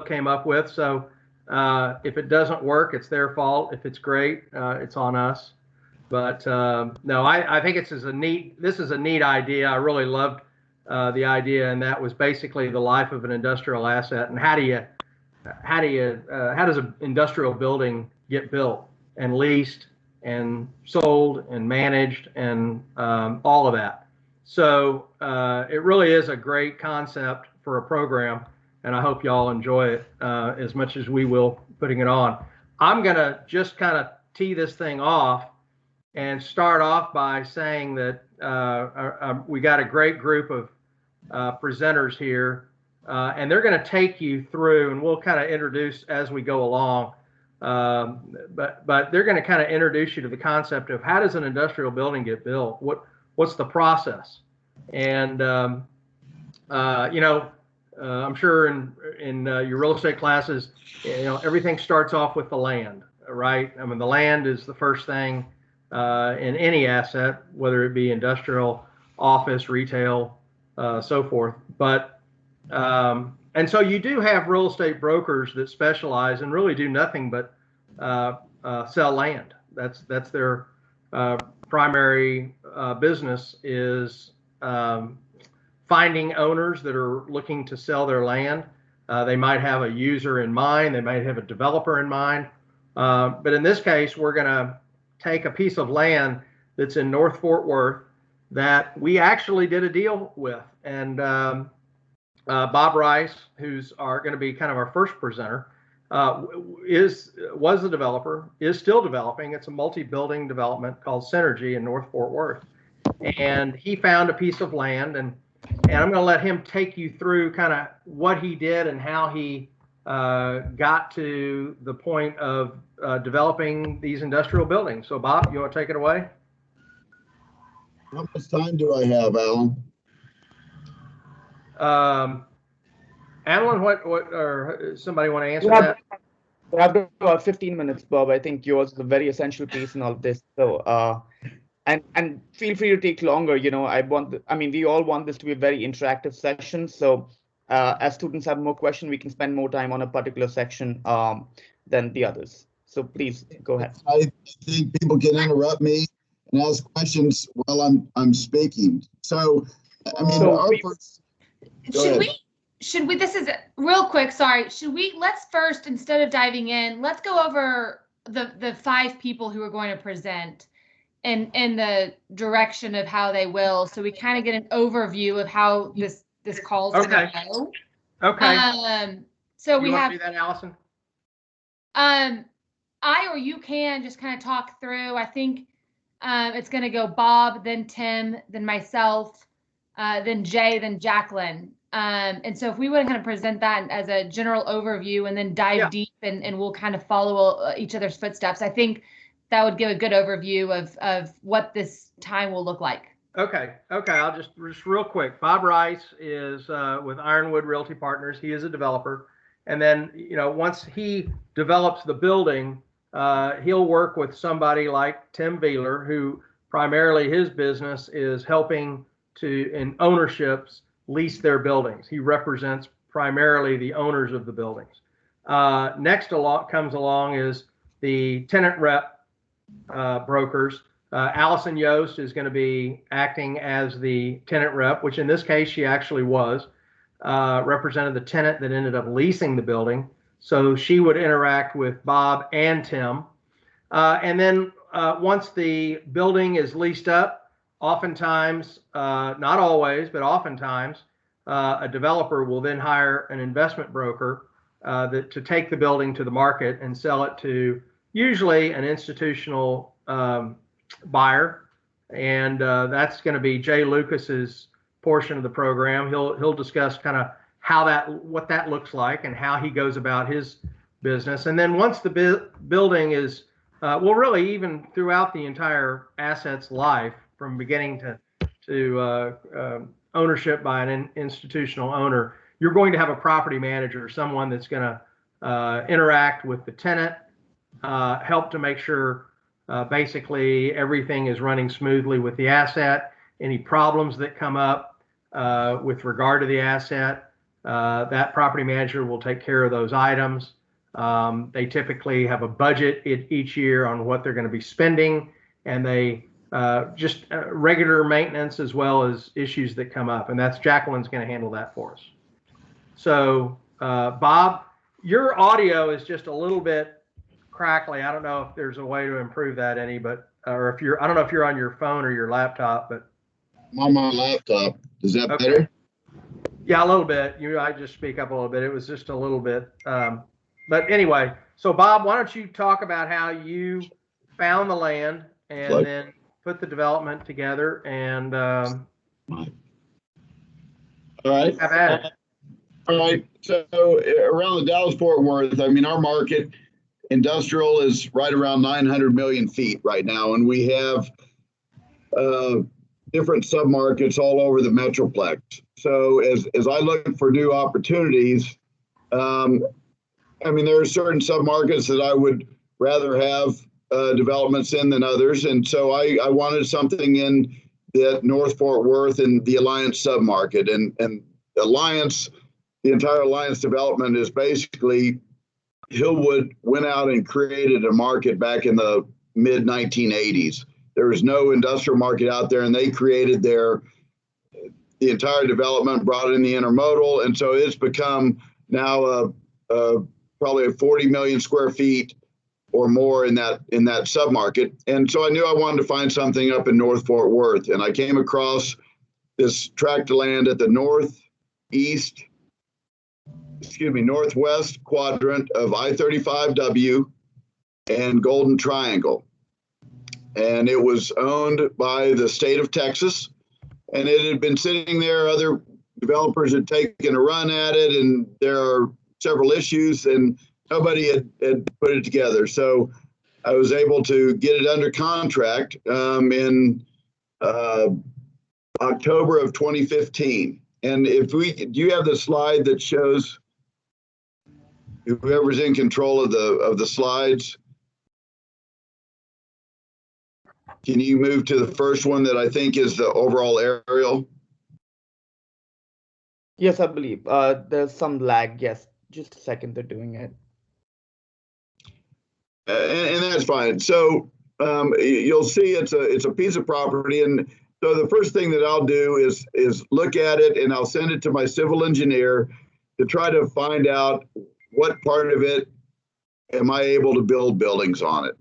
came up with. So if it doesn't work, it's their fault. If it's great, it's on us. But no, I think this is a neat idea. I really loved the idea, and that was basically the life of an industrial asset, and how does an industrial building get built and leased and sold and managed and all of that. So it really is a great concept for a program, and I hope y'all enjoy it as much as we will putting it on. I'm gonna just kind of tee this thing off and start off by saying that we got a great group of presenters here, and they're going to take you through, and we'll kind of introduce as we go along, but they're going to kind of introduce you to the concept of how does an industrial building get built? What's the process? And I'm sure in your real estate classes, everything starts off with the land, right? I mean, the land is the first thing in any asset, whether it be industrial, office, retail, so forth. But and so you do have real estate brokers that specialize and really do nothing but sell land. That's their primary business, is finding owners that are looking to sell their land. They might have a user in mind, they might have a developer in mind, but in this case, we're going to take a piece of land that's in North Fort Worth that we actually did a deal with. And Bob Rice, who's going to be kind of our first presenter, was the developer, is still developing. It's a multi-building development called Synergy in North Fort Worth. And he found a piece of land, and I'm going to let him take you through kind of what he did and how he got to the point of developing these industrial buildings. So Bob, you want to take it away? How much time do I have, Alan? Alan, what or somebody want to answer that? I've got about 15 minutes, Bob. I think yours is a very essential piece in all of this. So and feel free to take longer. We all want this to be a very interactive session. So as students have more questions, we can spend more time on a particular section than the others. So please go ahead. I think people can interrupt me and ask questions while I'm speaking. So, should we, this is real quick, sorry. Let's first, instead of diving in, let's go over the 5 people who are going to present and the direction of how they will. So we kind of get an overview of how this call is going to go. Okay. So we have to do that, Allison? I or you can just kind of talk through. I think it's going to go Bob, then Tim, then myself, then Jay, then Jacqueline. And so if we would kind of present that as a general overview and then dive deep and we'll kind of follow each other's footsteps, I think that would give a good overview of what this time will look like. Okay. I'll just real quick. Bob Rice is with Ironwood Realty Partners. He is a developer. And then, once he develops the building, he'll work with somebody like Tim Beeler, who primarily his business is helping in ownerships lease their buildings. He represents primarily the owners of the buildings. Next comes along is the tenant rep brokers. Allison Yost is going to be acting as the tenant rep, which in this case she actually was, represented the tenant that ended up leasing the building. So she would interact with Bob and Tim. And then once the building is leased up, oftentimes, not always, but oftentimes, a developer will then hire an investment broker to take the building to the market and sell it to usually an institutional buyer. And that's going to be Jay Lucas's portion of the program. He'll discuss kind of what that looks like and how he goes about his business. And then once the building is, really even throughout the entire asset's life, from beginning to ownership by an institutional owner, you're going to have a property manager, someone that's going to interact with the tenant, help to make sure basically everything is running smoothly with the asset, any problems that come up with regard to the asset, That property manager will take care of those items. They typically have a budget each year on what they're going to be spending, and they just regular maintenance as well as issues that come up. And that's Jacqueline's going to handle that for us. So, Bob, your audio is just a little bit crackly. I don't know if there's a way to improve that any, but or if you're, I don't know if you're on your phone or your laptop, but I'm on my laptop. Is that okay. better? Yeah, a little bit. I just speak up a little bit. It was just a little bit. But anyway, so Bob, why don't you talk about how you found the land and then put the development together and All right. have at it. All right. So around the Dallas-Fort Worth, I mean, our market industrial is right around 900 million feet right now, and we have different submarkets all over the Metroplex. So as I look for new opportunities, I mean, there are certain submarkets that I would rather have developments in than others. And so I wanted something in the North Fort Worth and the Alliance submarket. And Alliance, the entire Alliance development is basically Hillwood went out and created a market back in the mid 1980s. There was no industrial market out there, and they created the entire development, brought in the intermodal. And so it's become now probably 40 million square feet or more in that submarket. And so I knew I wanted to find something up in North Fort Worth. And I came across this tract of land at the northwest quadrant of I-35W and Golden Triangle. And it was owned by the state of Texas. And it had been sitting there. Other developers had taken a run at it, and there are several issues, and nobody had put it together. So I was able to get it under contract in October of 2015. And do you have the slide that shows whoever's in control of the slides? Can you move to the first one that I think is the overall aerial? Yes, I believe there's some lag. Yes, just a second, they're doing it. And that's fine. So you'll see it's a piece of property, and so the first thing that I'll do is look at it, and I'll send it to my civil engineer to try to find out what part of it am I able to build buildings on it.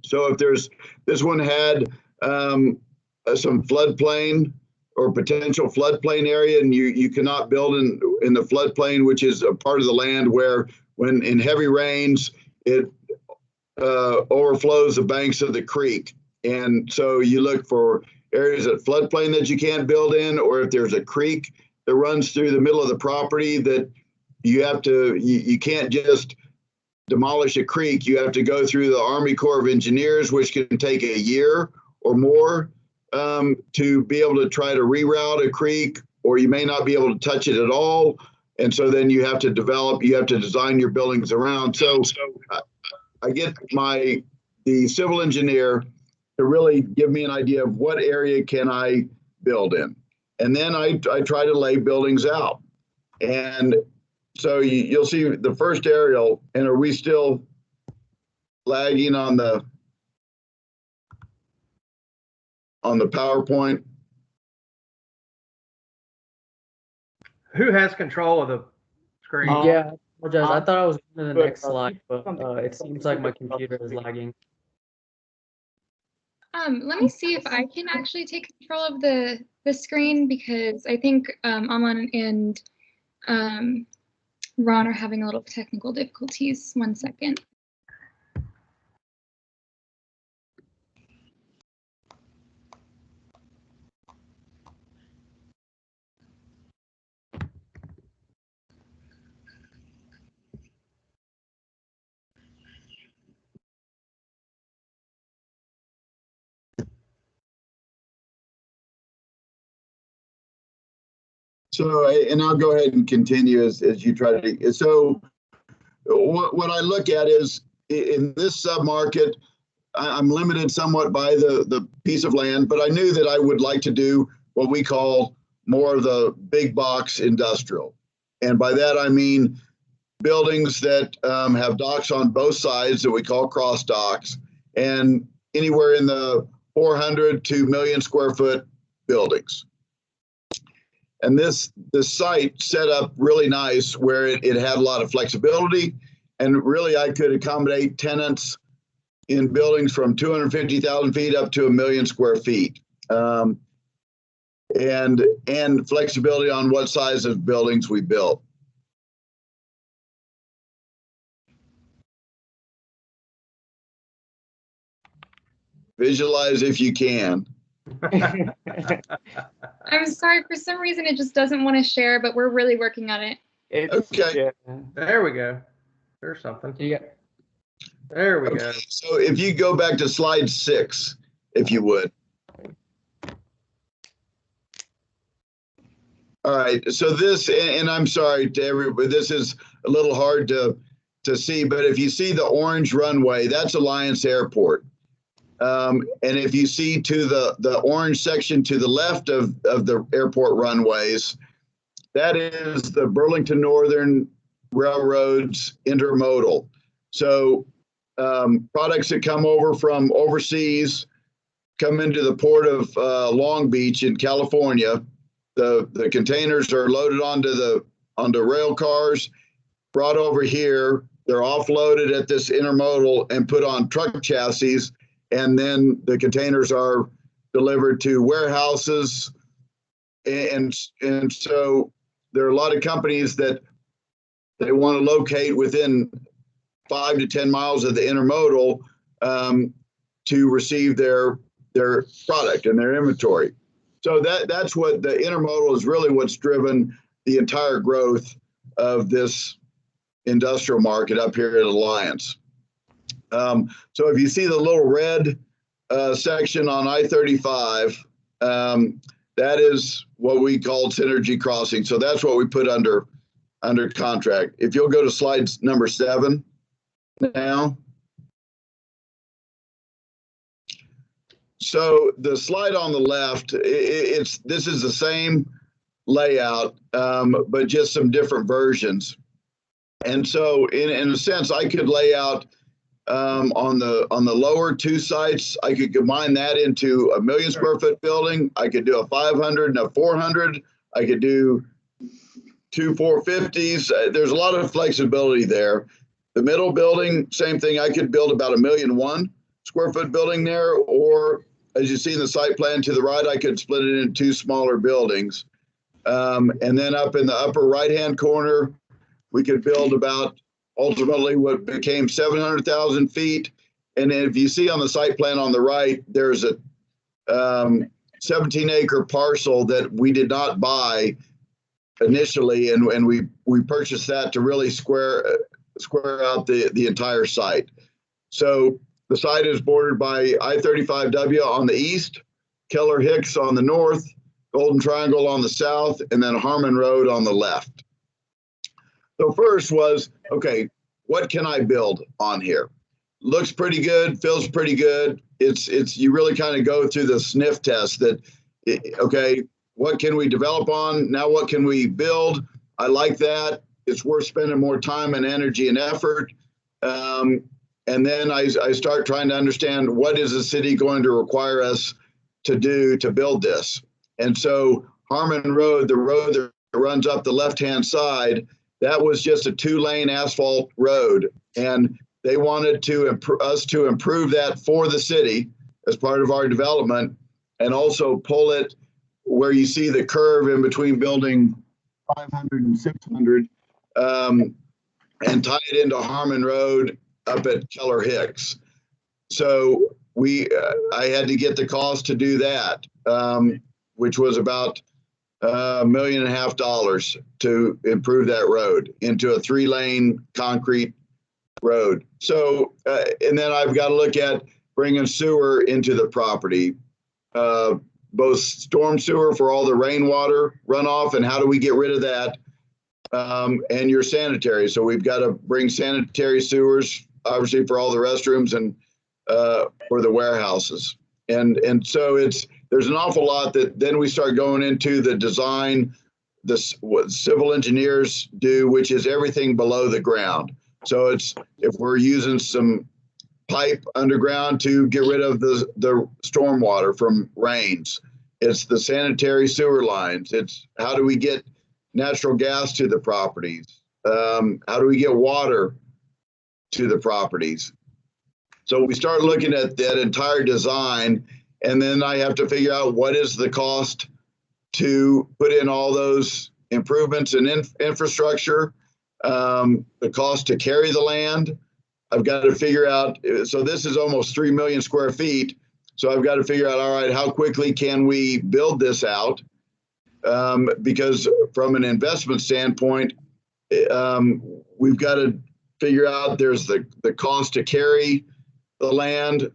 So if this one had some floodplain or potential floodplain area, and you cannot build in the floodplain, which is a part of the land where when in heavy rains, it overflows the banks of the creek. And so you look for areas at floodplain that you can't build in, or if there's a creek that runs through the middle of the property that you can't just demolish a creek. You have to go through the Army Corps of Engineers, which can take a year or more to be able to try to reroute a creek, or you may not be able to touch it at all. And so then you have to design your buildings around. So I get the civil engineer to really give me an idea of what area can I build in. And then I try to lay buildings out. And so you'll see the first aerial, and are we still lagging on the PowerPoint? Who has control of the screen? Yeah, I apologize. I thought I was going to the next slide, but it seems like my computer is lagging. Let me see if I can actually take control of the screen, because I think Aman and Ron are having a little technical difficulties. 1 second. So, and I'll go ahead and continue as you try to. So what I look at is in this submarket, I'm limited somewhat by the piece of land, but I knew that I would like to do what we call more of the big box industrial. And by that, I mean buildings that have docks on both sides that we call cross docks, and anywhere in the 400 to million square foot buildings. And this site set up really nice where it had a lot of flexibility, and really I could accommodate tenants in buildings from 250,000 feet up to 1 million square feet. And flexibility on what size of buildings we built. Visualize if you can. I'm sorry, for some reason it just doesn't want to share, but we're really working on it. Okay. Yeah. There we go. There's something. Yeah. There we Okay, go. so if you go back to slide 6, if you would. All right, so this, and I'm sorry to everybody, this is a little hard to see, but if you see the orange runway, that's Alliance Airport. And if you see to the orange section to the left of the airport runways, that is the Burlington Northern Railroad's Intermodal. So products that come over from overseas come into the port of Long Beach in California. The containers are loaded onto rail cars, brought over here. They're offloaded at this intermodal and put on truck chassis, and then the containers are delivered to warehouses. And so there are a lot of companies that they want to locate within 5 to 10 miles of the intermodal to receive their product and their inventory. So that's what the intermodal is, really what's driven the entire growth of this industrial market up here at Alliance. So if you see the little red section on I-35, that is what we call synergy crossing. So that's what we put under contract. If you'll go to slide number 7 now. So the slide on the left, this is the same layout, but just some different versions. And so in a sense, I could lay out on the lower 2 sites, I could combine that into a 1 million square foot building. I could do a 500 and a 400. I could do 2 450s. There's a lot of flexibility there. The middle building, same thing. I could build about a 1,000,001 square foot building there, or as you see in the site plan to the right, I could split it into 2 smaller buildings. And then up in the upper right-hand corner, we could build about ultimately what became 700,000 feet. And then if you see on the site plan on the right, there's a 17-acre parcel that we did not buy initially, and we purchased that to really square out the entire site. So the site is bordered by I-35W on the east, Keller Hicks on the north, Golden Triangle on the south, and then Harmon Road on the left. So first was, okay, what can I build on here? Looks pretty good, feels pretty good. It's you really kind of go through the sniff test that, okay, what can we develop on? Now what can we build? I like that. It's worth spending more time and energy and effort. And then I start trying to understand, what is the city going to require us to do to build this? And so Harmon Road, the road that runs up the left-hand side, that was just a 2-lane asphalt road. And they wanted us to improve that for the city as part of our development, and also pull it where you see the curve in between building 500 and 600, and tie it into Harmon Road up at Keller Hicks. So I had to get the cost to do that, which was about $1.5 million to improve that road into a 3-lane concrete road. So, and then I've got to look at bringing sewer into the property, both storm sewer for all the rainwater runoff, and how do we get rid of that, and your sanitary. So we've got to bring sanitary sewers, obviously, for all the restrooms and for the warehouses. And so there's an awful lot that then we start going into the design, what civil engineers do, which is everything below the ground. So it's if we're using some pipe underground to get rid of the stormwater from rains, it's the sanitary sewer lines. It's how do we get natural gas to the properties? How do we get water to the properties? So we start looking at that entire design, and then I have to figure out what is the cost to put in all those improvements in infrastructure, the cost to carry the land. I've got to figure out, so this is almost 3 million square feet. So I've got to figure out, all right, how quickly can we build this out? Because from an investment standpoint, we've got to figure out there's the cost to carry the land,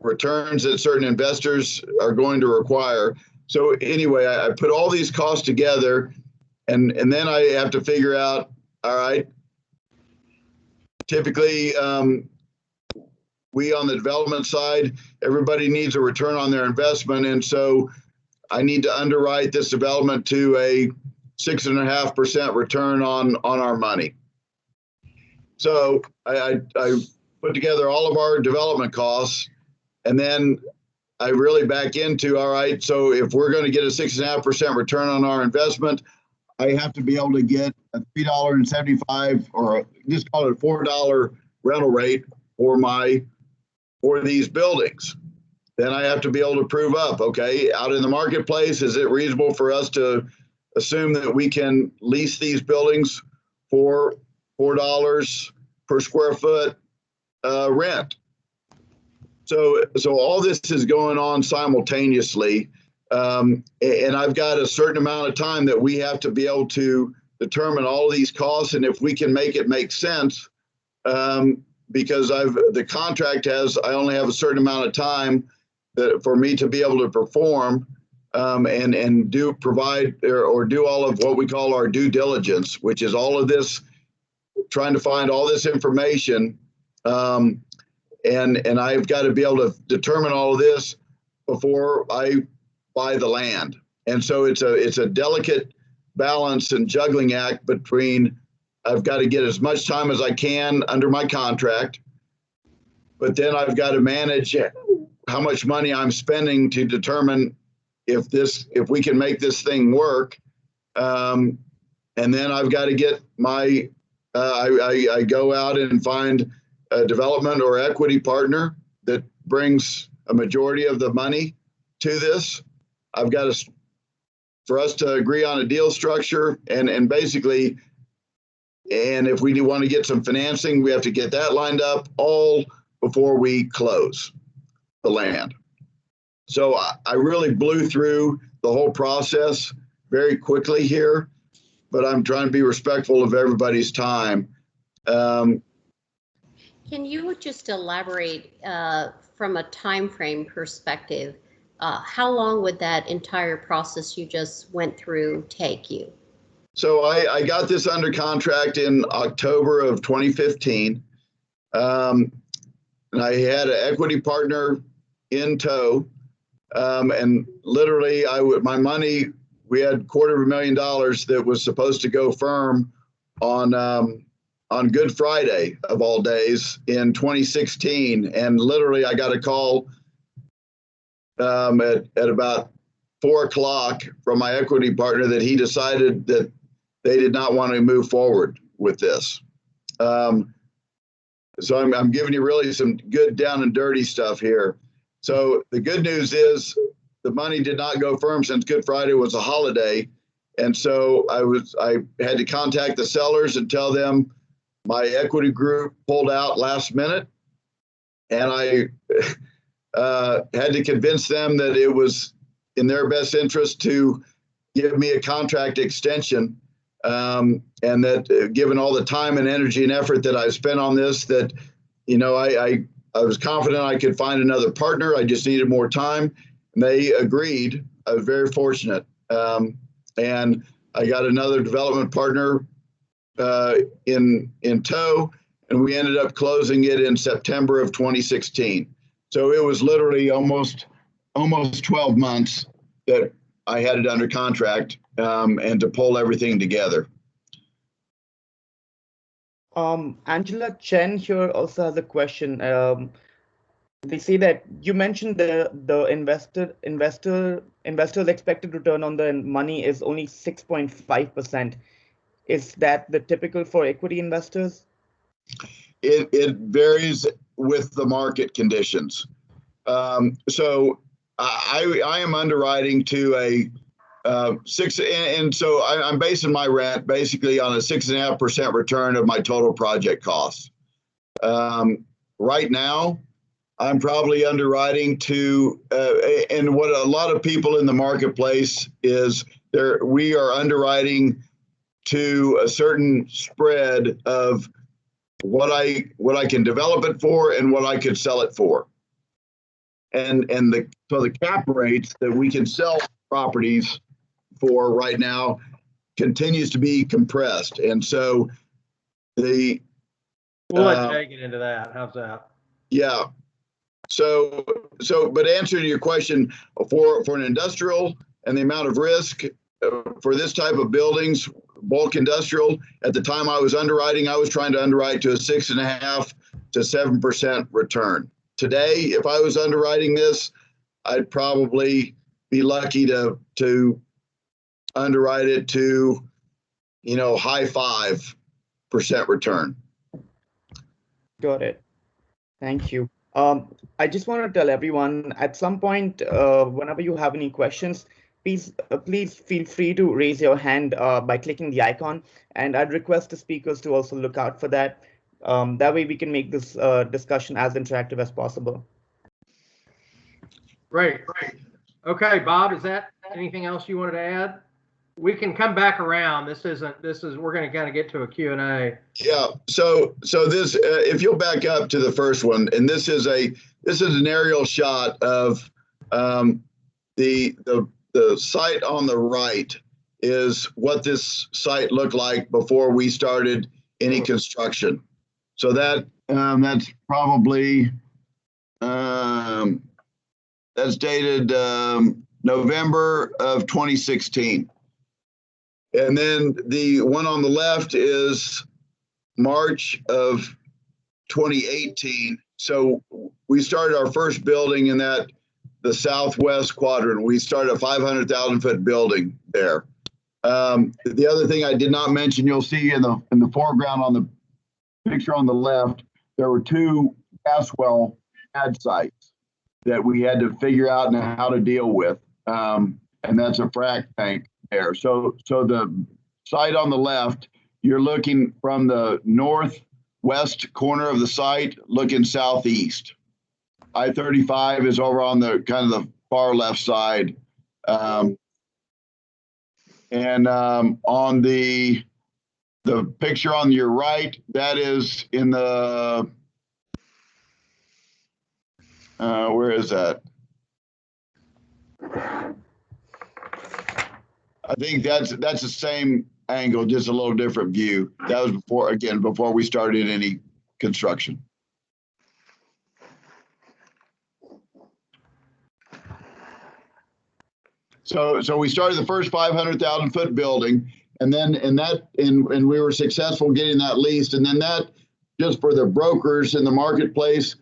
returns that certain investors are going to require. So anyway, I put all these costs together, and then I have to figure out, all right, typically we on the development side, everybody needs a return on their investment. And so I need to underwrite this development to a 6.5% return on our money. So I put together all of our development costs, and then I really back into, all right, so if we're going to get a 6.5% return on our investment, I have to be able to get a $3.75 or just call it a $4 rental rate for these buildings. Then I have to be able to prove up, okay, out in the marketplace, is it reasonable for us to assume that we can lease these buildings for $4 per square foot rent? So all this is going on simultaneously. And I've got a certain amount of time that we have to be able to determine all of these costs, and if we can make it make sense, because the contract has, I only have a certain amount of time for me to be able to perform and provide or do all of what we call our due diligence, which is all of this, trying to find all this information. And I've got to be able to determine all of this before I buy the land. And so it's a delicate balance and juggling act between, I've got to get as much time as I can under my contract, but then I've got to manage how much money I'm spending to determine if we can make this thing work. And then I've got to get my, I go out and find a development or equity partner that brings a majority of the money to this. I've got to, for us to agree on a deal structure and basically, and if we do want to get some financing, we have to get that lined up all before we close the land. So I really blew through the whole process very quickly here, but I'm trying to be respectful of everybody's time. Can you just elaborate from a time frame perspective, how long would that entire process you just went through take you? So I got this under contract in October of 2015. And I had an equity partner in tow. And literally my money, we had $250,000 that was supposed to go firm on Good Friday of all days in 2016. And literally I got a call at about 4 o'clock from my equity partner that he decided that they did not want to move forward with this. So I'm giving you really some good down and dirty stuff here. So the good news is the money did not go firm since Good Friday was a holiday. And so I had to contact the sellers and tell them my equity group pulled out last minute. And I had to convince them that it was in their best interest to give me a contract extension. And that given all the time and energy and effort that I spent on this, that, you know, I was confident I could find another partner. I just needed more time. And they agreed. I was very fortunate. And I got another development partner in tow, and we ended up closing it in September of 2016. So it was literally almost 12 months that I had it under contract and to pull everything together. Angela Chen here also has a question. They say that you mentioned the investor's expected return on the money is only 6.5%. Is that the typical for equity investors? It varies with the market conditions. So I am underwriting to a 6, and so I'm basing my rent basically on a 6.5% return of my total project costs. Right now, I'm probably underwriting to, and what a lot of people in the marketplace is we are underwriting to a certain spread of what I can develop it for and what I could sell it for. And so the cap rates that we can sell properties for right now continues to be compressed. And so we'll let Jay get into that. How's that? Yeah. So, but answering your question, for an industrial and the amount of risk for this type of buildings, bulk industrial, at the time I was underwriting, I was trying to underwrite to a 6.5 to 7% return. Today, if I was underwriting this, I'd probably be lucky to underwrite it to, high 5% return. Got it. Thank you. I just want to tell everyone at some point, whenever you have any questions, please feel free to raise your hand by clicking the icon. And I'd request the speakers to also look out for that. That way we can make this discussion as interactive as possible. Great. Okay, Bob, is that anything else you wanted to add? We can come back around. We're going to kind of get to a Q&A. Yeah. So this, if you'll back up to the first one, and this is an aerial shot of the site on the right is what this site looked like before we started any construction. So that's probably that's dated November of 2016. And then the one on the left is March of 2018. So we started our first building in the southwest quadrant. We started a 500,000 foot building there. The other thing I did not mention, you'll see in the foreground on the picture on the left, there were 2 gas well pad sites that we had to figure out how to deal with. And that's a frac tank there. So the site on the left, you're looking from the northwest corner of the site, looking southeast. I-35 is over on the kind of the far left side. On the picture on your right, that is in the, where is that? I think that's the same angle, just a little different view. That was before we started any construction. So we started the first 500,000 foot building, and we were successful getting that leased. And then that, just for the brokers in the marketplace,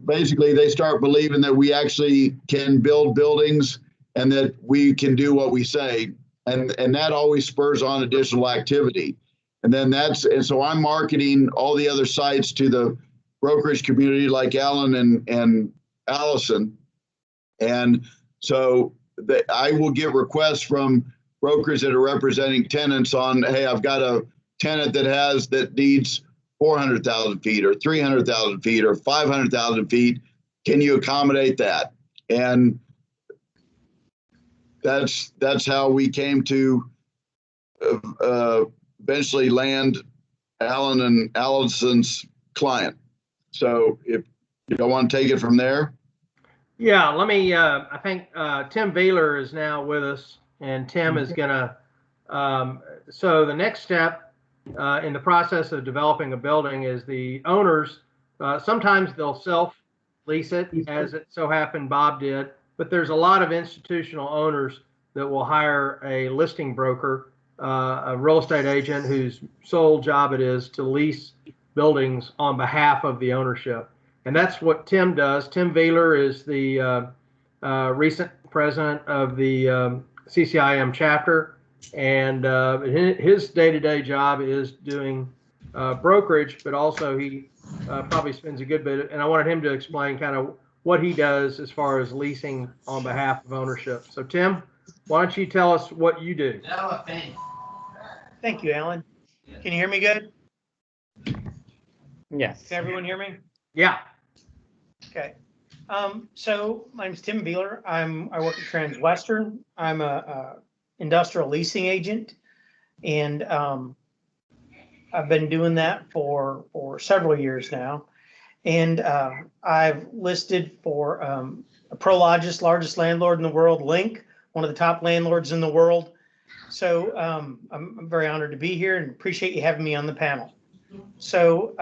basically they start believing that we actually can build buildings and that we can do what we say. And that always spurs on additional activity. And so I'm marketing all the other sites to the brokerage community like Alan and Allison. And so I will get requests from brokers that are representing tenants on, hey, I've got a tenant that needs 400,000 feet or 300,000 feet or 500,000 feet. Can you accommodate that? And that's how we came to eventually land Alan and Allison's client. So if you don't want to take it from there. Yeah, let me, I think Tim Beeler is now with us, and Tim is going to, so the next step in the process of developing a building is the owners, sometimes they'll self-lease it, as it so happened Bob did, but there's a lot of institutional owners that will hire a listing broker, a real estate agent whose sole job it is to lease buildings on behalf of the ownership. And that's what Tim does. Tim Wheeler is the recent president of the CCIM chapter, and his day-to-day job is doing brokerage, but also he probably spends a good bit. And I wanted him to explain kind of what he does as far as leasing on behalf of ownership. So Tim, why don't you tell us what you do? Thank you, Alan. Can you hear me good? Yes. Can everyone hear me? Yeah. Okay. So my name's Tim Wheeler. I work at Transwestern. I'm a industrial leasing agent, and I've been doing that for several years now. And I've listed for Prologis, largest landlord in the world, Link, one of the top landlords in the world. So I'm very honored to be here and appreciate you having me on the panel. So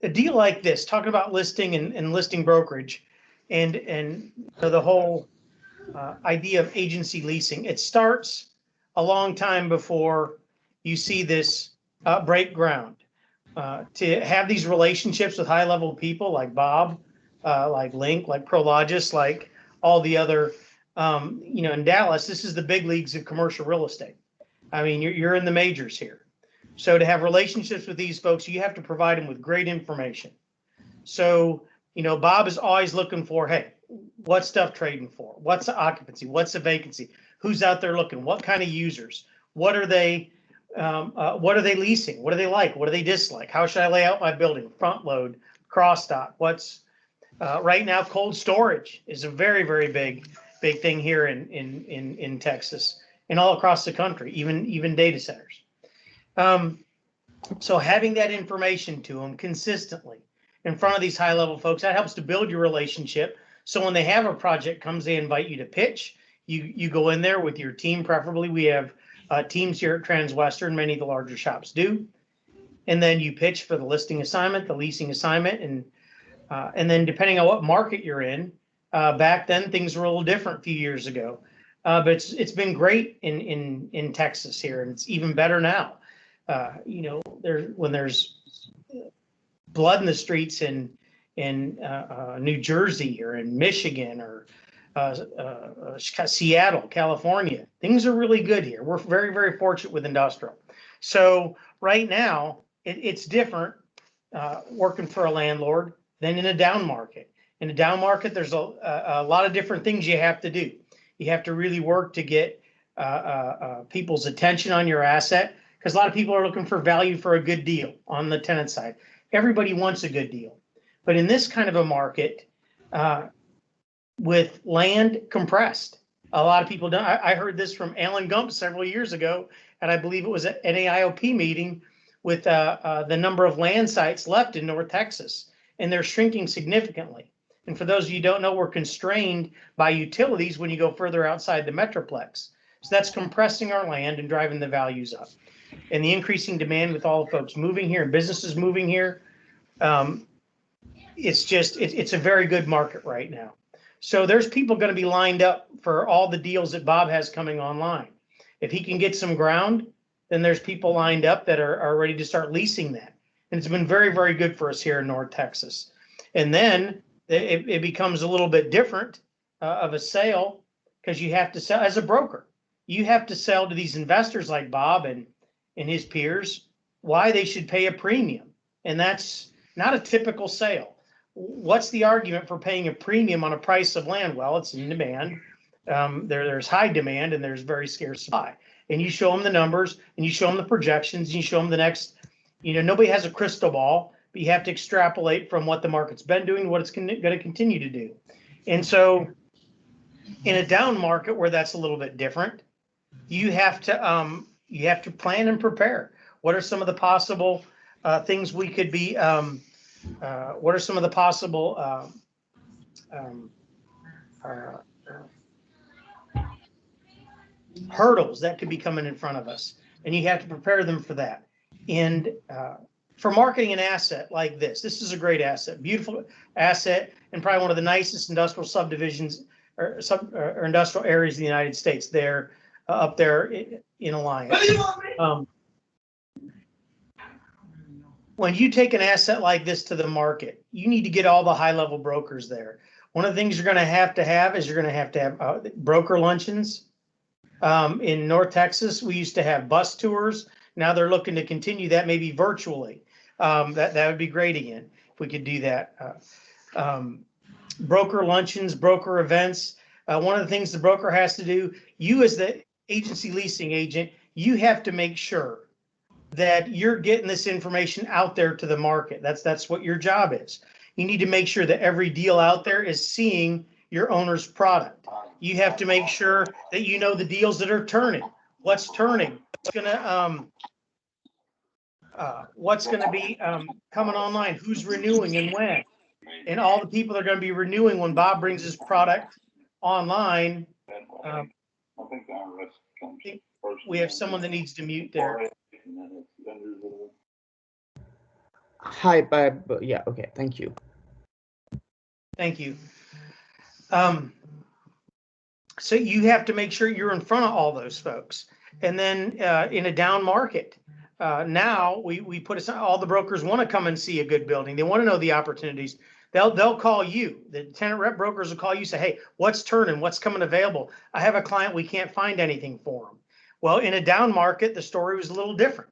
a deal like this, talking about listing and listing brokerage, and the whole idea of agency leasing, it starts a long time before you see this break ground. To have these relationships with high-level people like Bob, like Link, like Prologis, like all the other, in Dallas, this is the big leagues of commercial real estate. I mean, you're in the majors here. So to have relationships with these folks, you have to provide them with great information. So, Bob is always looking for, hey, what's stuff trading for? What's the occupancy? What's the vacancy? Who's out there looking? What kind of users? What are they leasing? What do they like? What do they dislike? How should I lay out my building? Front load, cross dock. What's right now? Cold storage is a very, very big thing here in Texas and all across the country, even data centers. So having that information to them consistently in front of these high level folks, that helps to build your relationship. So when they have a project comes, they invite you to pitch. You go in there with your team, preferably. We have teams here at Transwestern, many of the larger shops do. And then you pitch for the listing assignment, the leasing assignment, and then depending on what market you're in, back then things were a little different a few years ago. But it's been great in Texas here, and it's even better now. When there's blood in the streets in New Jersey or in Michigan or Seattle, California, things are really good here. We're very, very fortunate with industrial. So right now it's different working for a landlord than in a down market. In a down market, there's a lot of different things you have to do. You have to really work to get people's attention on your asset, because a lot of people are looking for value for a good deal on the tenant side. Everybody wants a good deal. But in this kind of a market, with land compressed, a lot of people don't. I heard this from Alan Gump several years ago, and I believe it was at an AIOP meeting with the number of land sites left in North Texas, and they're shrinking significantly. And for those of you who don't know, we're constrained by utilities when you go further outside the Metroplex. So that's compressing our land and driving the values up. And the increasing demand with all the folks moving here and businesses moving here, it's a very good market right now. So there's people going to be lined up for all the deals that Bob has coming online. If he can get some ground, then there's people lined up that are ready to start leasing that. And it's been very, very good for us here in North Texas. And then it becomes a little bit different of a sale, because you have to sell as a broker. You have to sell to these investors like Bob and his peers why they should pay a premium. And that's not a typical sale. What's the argument for paying a premium on a price of land? Well, it's in demand. There's high demand and there's very scarce supply. And you show them the numbers and you show them the projections and you show them the next, nobody has a crystal ball, but you have to extrapolate from what the market's been doing, what it's going to continue to do. And so in a down market where that's a little bit different, you have to plan and prepare. What are some of the possible things we could be, what are some of the possible hurdles that could be coming in front of us? And you have to prepare them for that. And for marketing an asset like this is a great asset, beautiful asset, and probably one of the nicest industrial subdivisions or industrial areas of the United States. They're up there in Alliance. When you take an asset like this to the market, you need to get all the high-level brokers there. One of the things you're going to have is you're going to have broker luncheons. In North Texas, we used to have bus tours. Now they're looking to continue that maybe virtually. That would be great again if we could do that. Broker luncheons, broker events. One of the things the broker has to do, you as the agency leasing agent, you have to make sure that you're getting this information out there to the market. That's what your job is. You need to make sure that every deal out there is seeing your owner's product. You have to make sure that you know the deals that are turning. What's turning? What's gonna be coming online? Who's renewing and when? And all the people that are going to be renewing when Bob brings his product online. We have someone that needs to mute there. Hi, Bob. Yeah, okay, thank you. Thank you. So you have to make sure you're in front of all those folks. And then in a down market, now we put aside, all the brokers want to come and see a good building. They want to know the opportunities. They'll call you. The tenant rep brokers will call you, say, hey, what's turning? What's coming available? I have a client, we can't find anything for them. Well, in a down market, the story was a little different.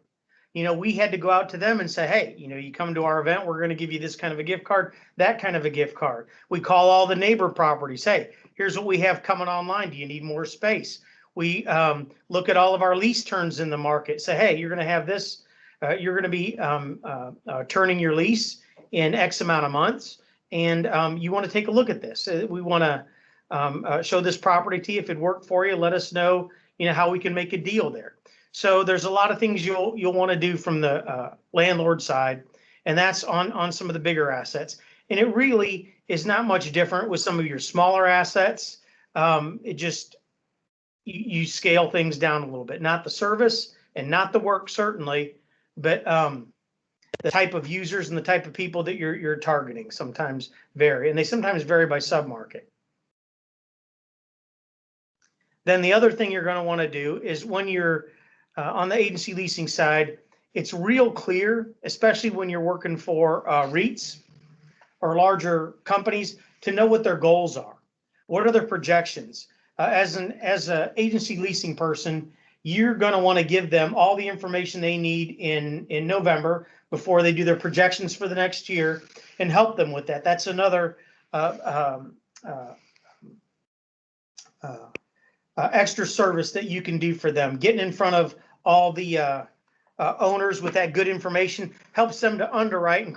You know, we had to go out to them and say, hey, you know, you come to our event, we're going to give you this kind of a gift card, that kind of a gift card. We call all the neighbor properties. Hey, here's what we have coming online. Do you need more space? We look at all of our lease terms in the market. Say, hey, you're going to have this. You're going to be turning your lease in X amount of months. And you want to take a look at this. We want to show this property to you. If it worked for you, let us know, you know, how we can make a deal there. So there's a lot of things you'll want to do from the landlord side, and that's on some of the bigger assets. And it really is not much different with some of your smaller assets. It just, you scale things down a little bit, not the service and not the work certainly, but the type of users and the type of people that you're targeting sometimes vary, and they sometimes vary by submarket. Then the other thing you're going to want to do is when you're on the agency leasing side, it's real clear, especially when you're working for REITs or larger companies, to know what their goals are. What are their projections? As an agency leasing person, you're going to want to give them all the information they need in November before they do their projections for the next year, and help them with that. That's another extra service that you can do for them. Getting in front of all the owners with that good information helps them to underwrite,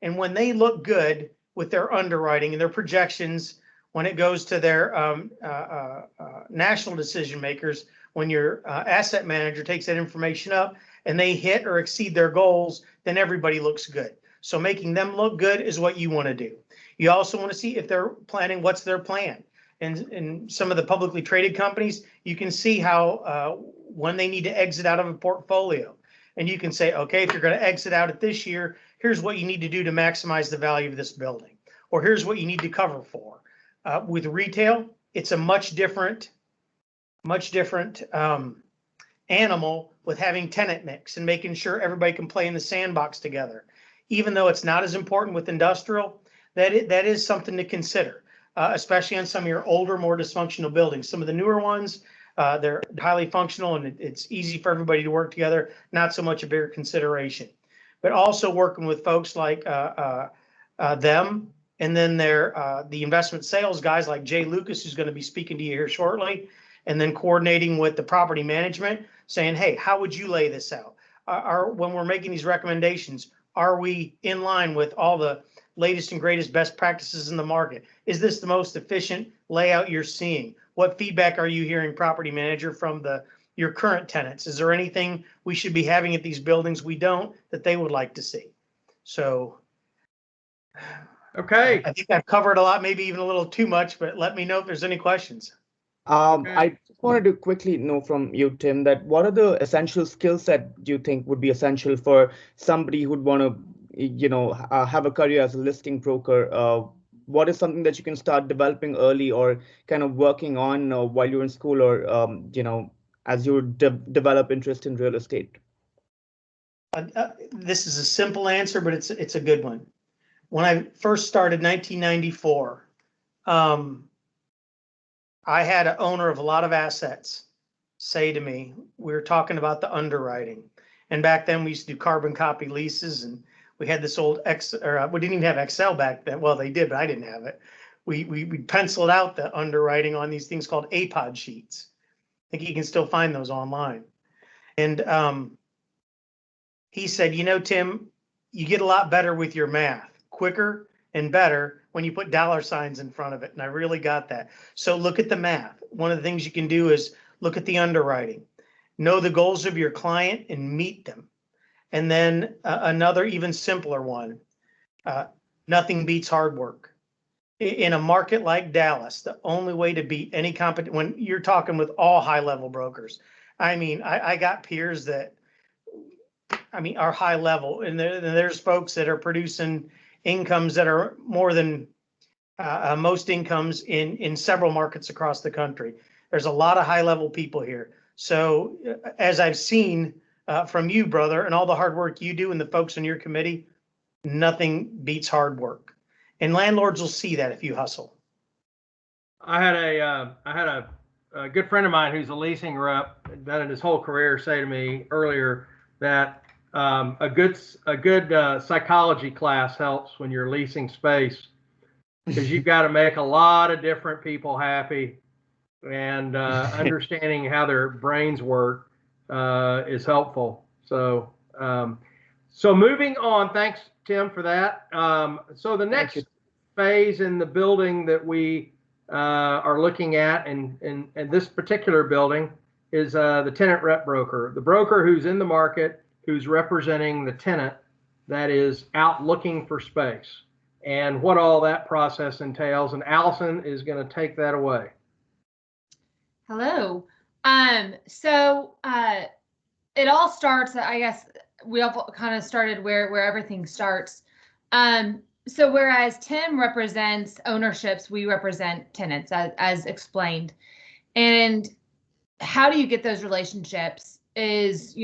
and when they look good with their underwriting and their projections, when it goes to their national decision makers, when your asset manager takes that information up and they hit or exceed their goals, then everybody looks good. So making them look good is what you want to do. You also want to see if they're planning, what's their plan. And in some of the publicly traded companies, you can see how when they need to exit out of a portfolio. And you can say, okay, if you're going to exit out at this year, here's what you need to do to maximize the value of this building. Or here's what you need to cover for. With retail, it's a much different animal with having tenant mix and making sure everybody can play in the sandbox together. Even though it's not as important with industrial, that is something to consider, especially on some of your older, more dysfunctional buildings. Some of the newer ones, they're highly functional and it's easy for everybody to work together, not so much a bigger consideration. But also working with folks like them, and then the investment sales guys like Jay Lucas, who's going to be speaking to you here shortly, and then coordinating with the property management, saying, hey, how would you lay this out? When we're making these recommendations, are we in line with all the latest and greatest best practices in the market? Is this the most efficient layout you're seeing? What feedback are you hearing, property manager, from your current tenants? Is there anything we should be having at these buildings we don't that they would like to see? So, okay. I think I've covered a lot, maybe even a little too much, but let me know if there's any questions. I just wanted to quickly know from you, Tim, that what are the essential skill set do you think would be essential for somebody who'd want to, have a career as a listing broker? what is something that you can start developing early or kind of working on while you're in school or, as you develop interest in real estate? This is a simple answer, but it's a good one. When I first started 1994, I had an owner of a lot of assets say to me, we were talking about the underwriting. And back then we used to do carbon copy leases, and we had this old we didn't even have Excel back then. Well, they did, but I didn't have it. We penciled out the underwriting on these things called APOD sheets. I think you can still find those online. And he said, Tim, you get a lot better with your math, quicker and better when you put dollar signs in front of it. And I really got that. So look at the math. One of the things you can do is look at the underwriting, know the goals of your client and meet them. And then another even simpler one, nothing beats hard work. In a market like Dallas, the only way to beat any competition, when you're talking with all high level brokers, I got peers that, are high level, and there's folks that are producing incomes that are more than most incomes in several markets across the country. There's a lot of high level people here. So as I've seen from you, brother, and all the hard work you do and the folks on your committee, nothing beats hard work. And landlords will see that if you hustle. I had a good friend of mine who's a leasing rep, done it his whole career, say to me earlier that a good psychology class helps when you're leasing space, because you've got to make a lot of different people happy, and understanding how their brains work is helpful. So moving on, thanks Tim for that. So the next phase in the building that we are looking at in this particular building is the tenant rep broker, the broker who's in the market, who's representing the tenant that is out looking for space, and what all that process entails. And Allison is going to take that away. Hello. So it all starts, I guess we all kind of started where everything starts. So whereas Tim represents ownerships, we represent tenants as explained. And how do you get those relationships is,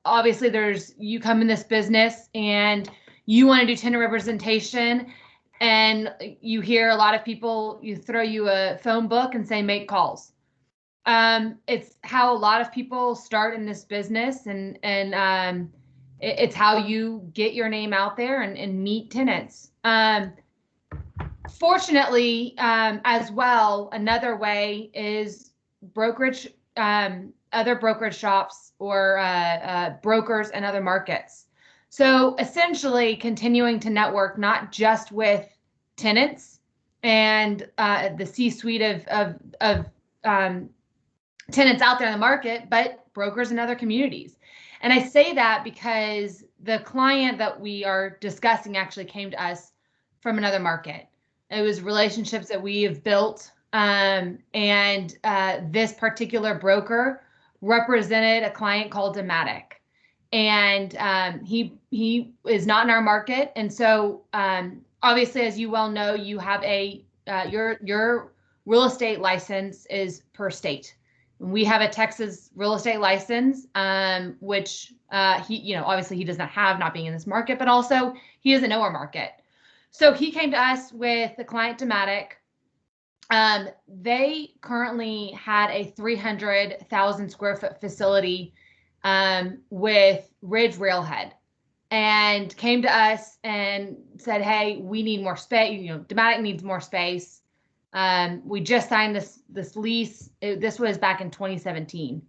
obviously you come in this business and you want to do tenant representation, and you hear a lot of people, you throw you a phone book and say, make calls. It's how a lot of people start in this business, and it's how you get your name out there and meet tenants. Fortunately, as well, another way is brokerage, other brokerage shops or brokers in other markets. So essentially continuing to network, not just with tenants and the C-suite of tenants out there in the market, but brokers in other communities. And I say that because the client that we are discussing actually came to us from another market. It was relationships that we have built, and this particular broker represented a client called Dematic, and he is not in our market. And so obviously, as you well know, you have your real estate license is per state. We have a Texas real estate license, which he, obviously he does not have, not being in this market, but also he doesn't know our market. So he came to us with the client Dematic. They currently had a 300,000 square foot facility with Ridge Railhead, and came to us and said, hey, we need more space. Dematic needs more space. We just signed this lease. This was back in 2017.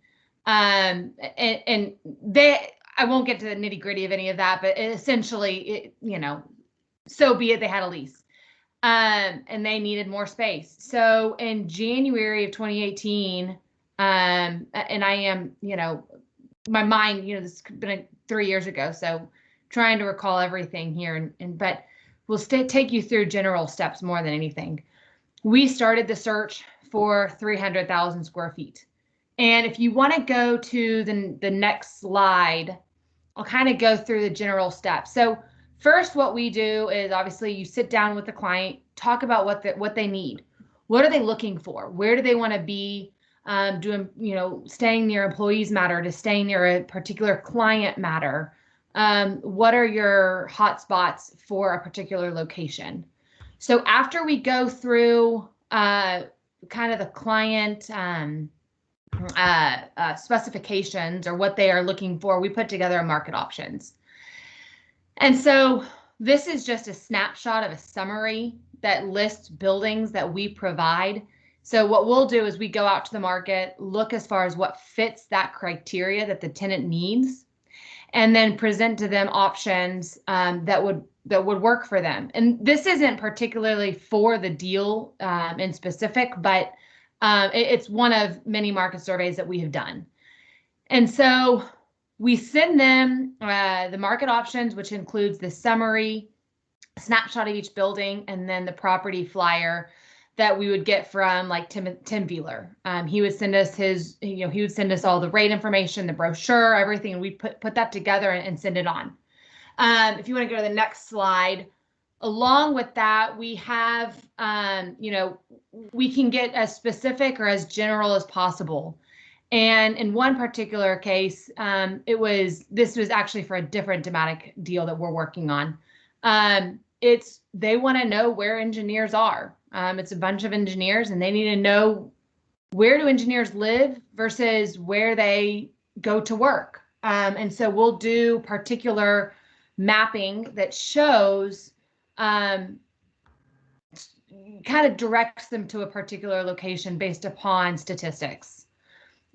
And I won't get to the nitty gritty of any of that, but essentially, so be it, they had a lease. And they needed more space. So in January of 2018, and I am, my mind, this could have been 3 years ago. So trying to recall everything here, but we'll take you through general steps more than anything. We started the search for 300,000 square feet. And if you want to go to the next slide, I'll kind of go through the general steps. So first, what we do is obviously you sit down with the client, talk about what they need. What are they looking for? Where do they want to be? Doing, staying near employees matter, to staying near a particular client matter. What are your hotspots for a particular location? So after we go through kind of the client specifications or what they are looking for, we put together a market options. And so this is just a snapshot of a summary that lists buildings that we provide. So what we'll do is we go out to the market, look as far as what fits that criteria that the tenant needs, and then present to them options that would work for them. And this isn't particularly for the deal in specific, but it's one of many market surveys that we have done. And so we send them the market options, which includes the summary, snapshot of each building, and then the property flyer that we would get from like Tim Beeler. He would send us he would send us all the rate information, the brochure, everything, and we put that together and send it on. If you want to go to the next slide, along with that, we have, we can get as specific or as general as possible. And in one particular case, this was actually for a different Dematic deal that we're working on. They want to know where engineers are. It's a bunch of engineers, and they need to know, where do engineers live versus where they go to work. And so we'll do particular mapping that shows, kind of directs them to a particular location based upon statistics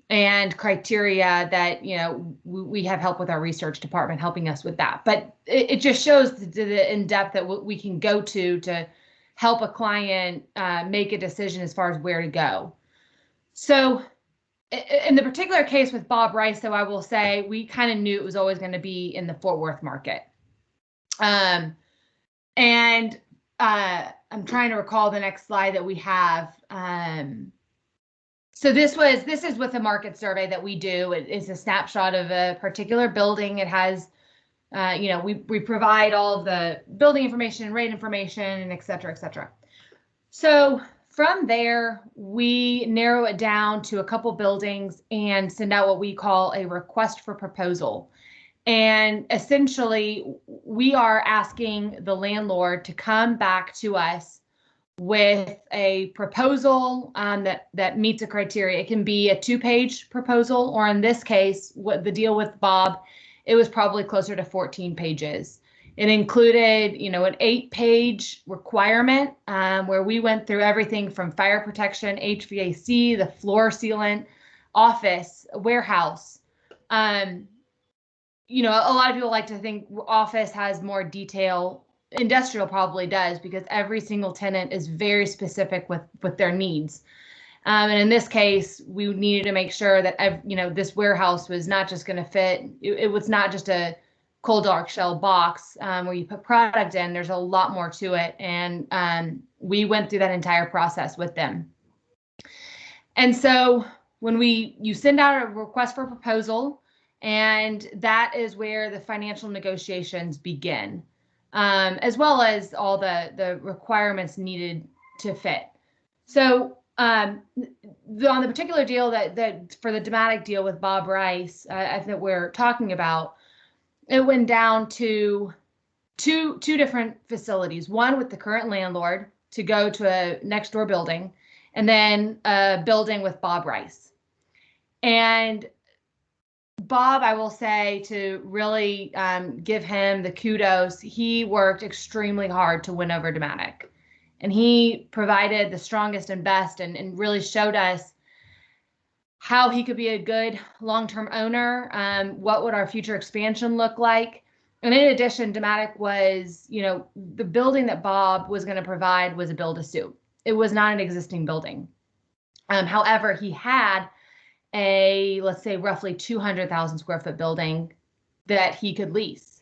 and criteria that, we have help with our research department helping us with that. But it just shows the in-depth that we can go to help a client make a decision as far as where to go. So in the particular case with Bob Rice, though, I will say we kind of knew it was always going to be in the Fort Worth market. And I'm trying to recall the next slide that we have. So this is with a market survey that we do. It is a snapshot of a particular building. It has, we provide all of the building information, rate information, and et cetera, et cetera. So from there, we narrow it down to a couple buildings and send out what we call a request for proposal. And essentially, we are asking the landlord to come back to us with a proposal that meets a criteria. It can be a 2-page proposal, or in this case, what the deal with Bob, it was probably closer to 14 pages. It included, an 8-page requirement where we went through everything from fire protection, HVAC, the floor sealant, office, warehouse. A lot of people like to think office has more detail. Industrial probably does, because every single tenant is very specific with their needs. And in this case, we needed to make sure that, this warehouse was not just going to fit. It was not just a cold dark shell box where you put product in. There's a lot more to it. And we went through that entire process with them. And so when you send out a request for proposal, and that is where the financial negotiations begin, as well as all the requirements needed to fit. So on the particular deal that for the Dematic deal with Bob Rice, I think we're talking about, it went down to two different facilities. One with the current landlord to go to a next door building, and then a building with Bob Rice. And Bob, I will say, to really give him the kudos, he worked extremely hard to win over Dematic. And he provided the strongest and best and really showed us how he could be a good long-term owner, what would our future expansion look like. And in addition, Dematic was, the building that Bob was going to provide was a build-to-suit. It was not an existing building. However, he had let's say roughly 200,000 square foot building that he could lease.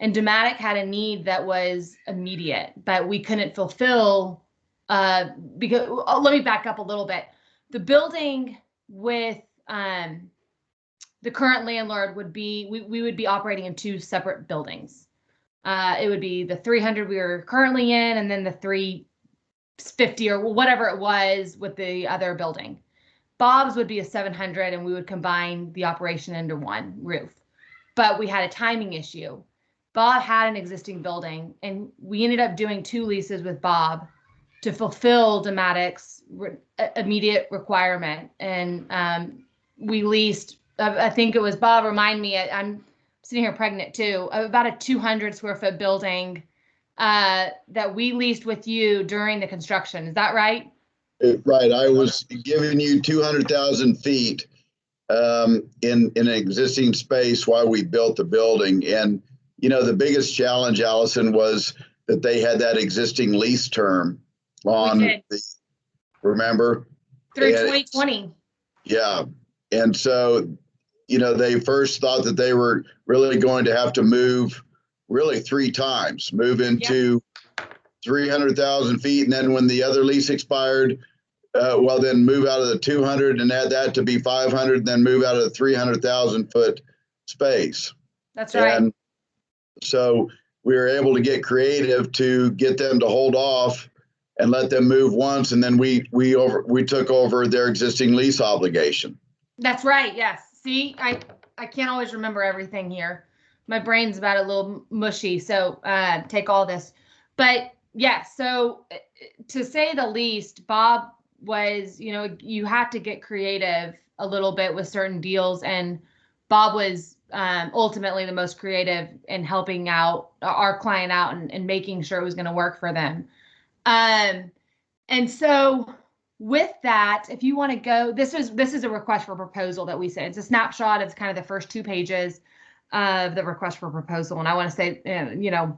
And Dematic had a need that was immediate, but we couldn't fulfill because, let me back up a little bit. The building with the current landlord would be, we would be operating in 2 separate buildings. It would be the 300 we were currently in, and then the 350 or whatever it was with the other building. Bob's would be a 700, and we would combine the operation into one roof. But we had a timing issue. Bob had an existing building, and we ended up doing 2 leases with Bob to fulfill Dematic's immediate requirement. And we leased, I think it was, Bob, remind me, I'm sitting here pregnant too, about a 200 square foot building that we leased with you during the construction. Is that right? Right. I was giving you 200,000 feet in an existing space while we built the building. And, you know, the biggest challenge, Allison, was that they had that existing lease term on, remember? Through 2020. Yeah. And so, you know, they first thought that they were really going to have to move really 3 times, move into 300,000 feet. And then when the other lease expired, well, then move out of the 200 and add that to be 500, then move out of the 300,000 foot space. That's right. And so we were able to get creative to get them to hold off and let them move once. And then we took over their existing lease obligation. That's right. Yes. See, I can't always remember everything here. My brain's about a little mushy. So take all this. But yeah, so to say the least, Bob was, you know, you have to get creative a little bit with certain deals. And Bob was ultimately the most creative in helping out our client out and making sure it was going to work for them. And so with that, if you want to go, this is a request for proposal that we said. It's a snapshot. It's kind of the first 2 pages of the request for proposal. And I want to say, you know,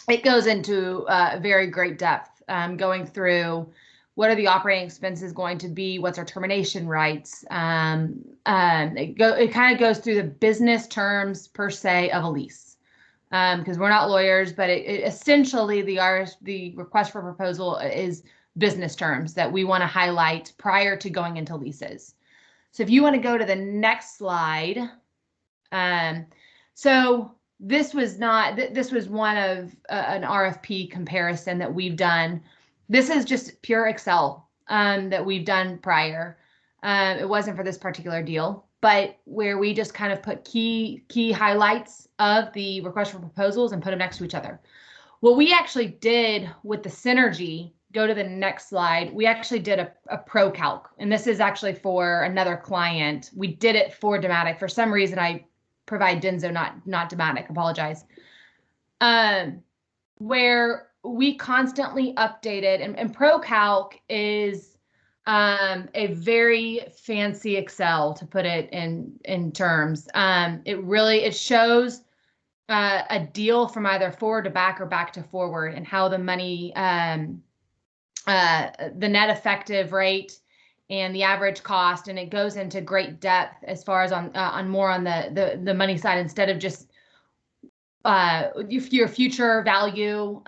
it goes into very great depth, going through what are the operating expenses going to be, what's our termination rights. It kind of goes through the business terms per se of a lease, because we're not lawyers, but it essentially the request for proposal is business terms that we want to highlight prior to going into leases. So if you want to go to the next slide. So this was one of an RFP comparison that we've done. This is just pure Excel that we've done prior. It wasn't for this particular deal, but where we just kind of put key highlights of the request for proposals and put them next to each other. What we actually did with the synergy, go to the next slide, we actually did a pro calc. And this is actually for another client. We did it for Dematic. For some reason, I provide Denso, not Dematic, apologize. Where we constantly updated, and pro calc is a very fancy Excel, to put it in terms. It shows a deal from either forward to back or back to forward, and how the money, the net effective rate and the average cost, and it goes into great depth as far as on more on the money side, instead of just your future value,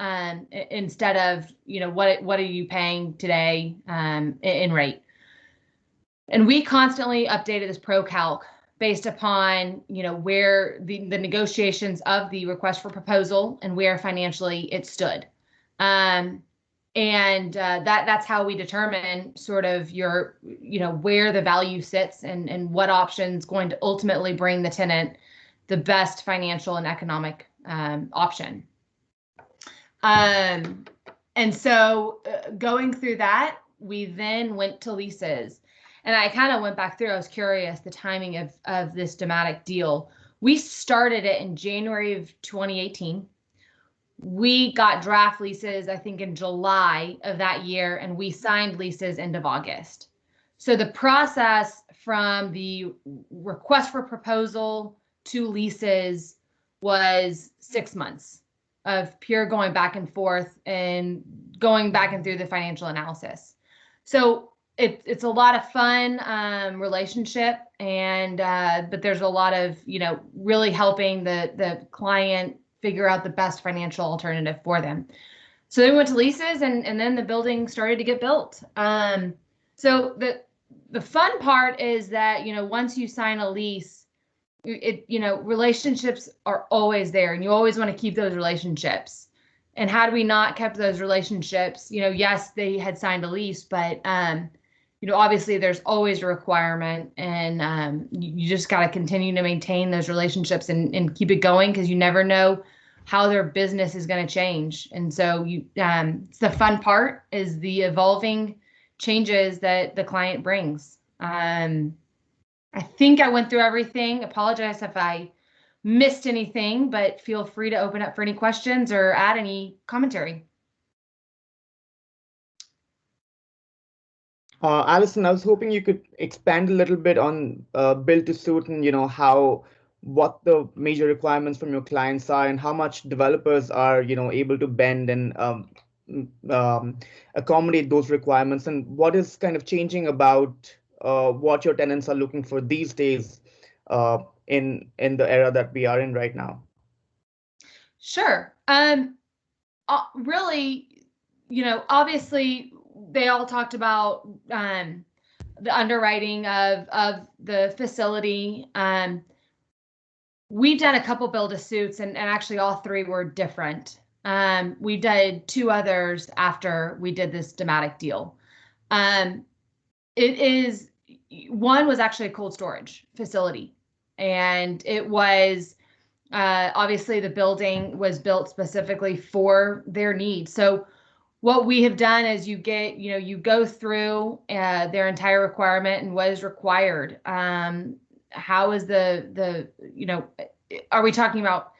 instead of, you know, what are you paying today in rate. And we constantly updated this pro calc based upon, you know, where the negotiations of the request for proposal and where financially it stood. That's how we determine sort of your, you know, where the value sits and what option's going to ultimately bring the tenant the best financial and economic option. And so going through that, we then went to leases. And I kind of went back through, I was curious, the timing of this Dematic deal. We started it in January of 2018. We got draft leases, I think, in July of that year, and we signed leases end of August. So the process from the request for proposal to leases was 6 months of pure going back and forth and going back and through the financial analysis. So it's a lot of fun relationship, and but there's a lot of, you know, really helping the client figure out the best financial alternative for them. So they went to leases, and then the building started to get built. So the fun part is that, you know, once you sign a lease, relationships are always there, and you always want to keep those relationships. And had we not kept those relationships, yes, they had signed a lease, but obviously there's always a requirement, and you just got to continue to maintain those relationships and keep it going, because you never know how their business is going to change. And so it's the fun part, is the evolving changes that the client brings. I think I went through everything. Apologize if I missed anything, but feel free to open up for any questions or add any commentary. Allison, I was hoping you could expand a little bit on build to suit, and what the major requirements from your clients are, and how much developers are able to bend and accommodate those requirements, and what is kind of changing about what your tenants are looking for these days in the era that we are in right now. Sure. Really, obviously they all talked about the underwriting of the facility. We've done a couple build to suits, and actually all three were different. We did two others after we did this Dematic deal. One was actually a cold storage facility, and it was obviously the building was built specifically for their needs. So what we have done is you go through their entire requirement and what is required. How is are we talking about,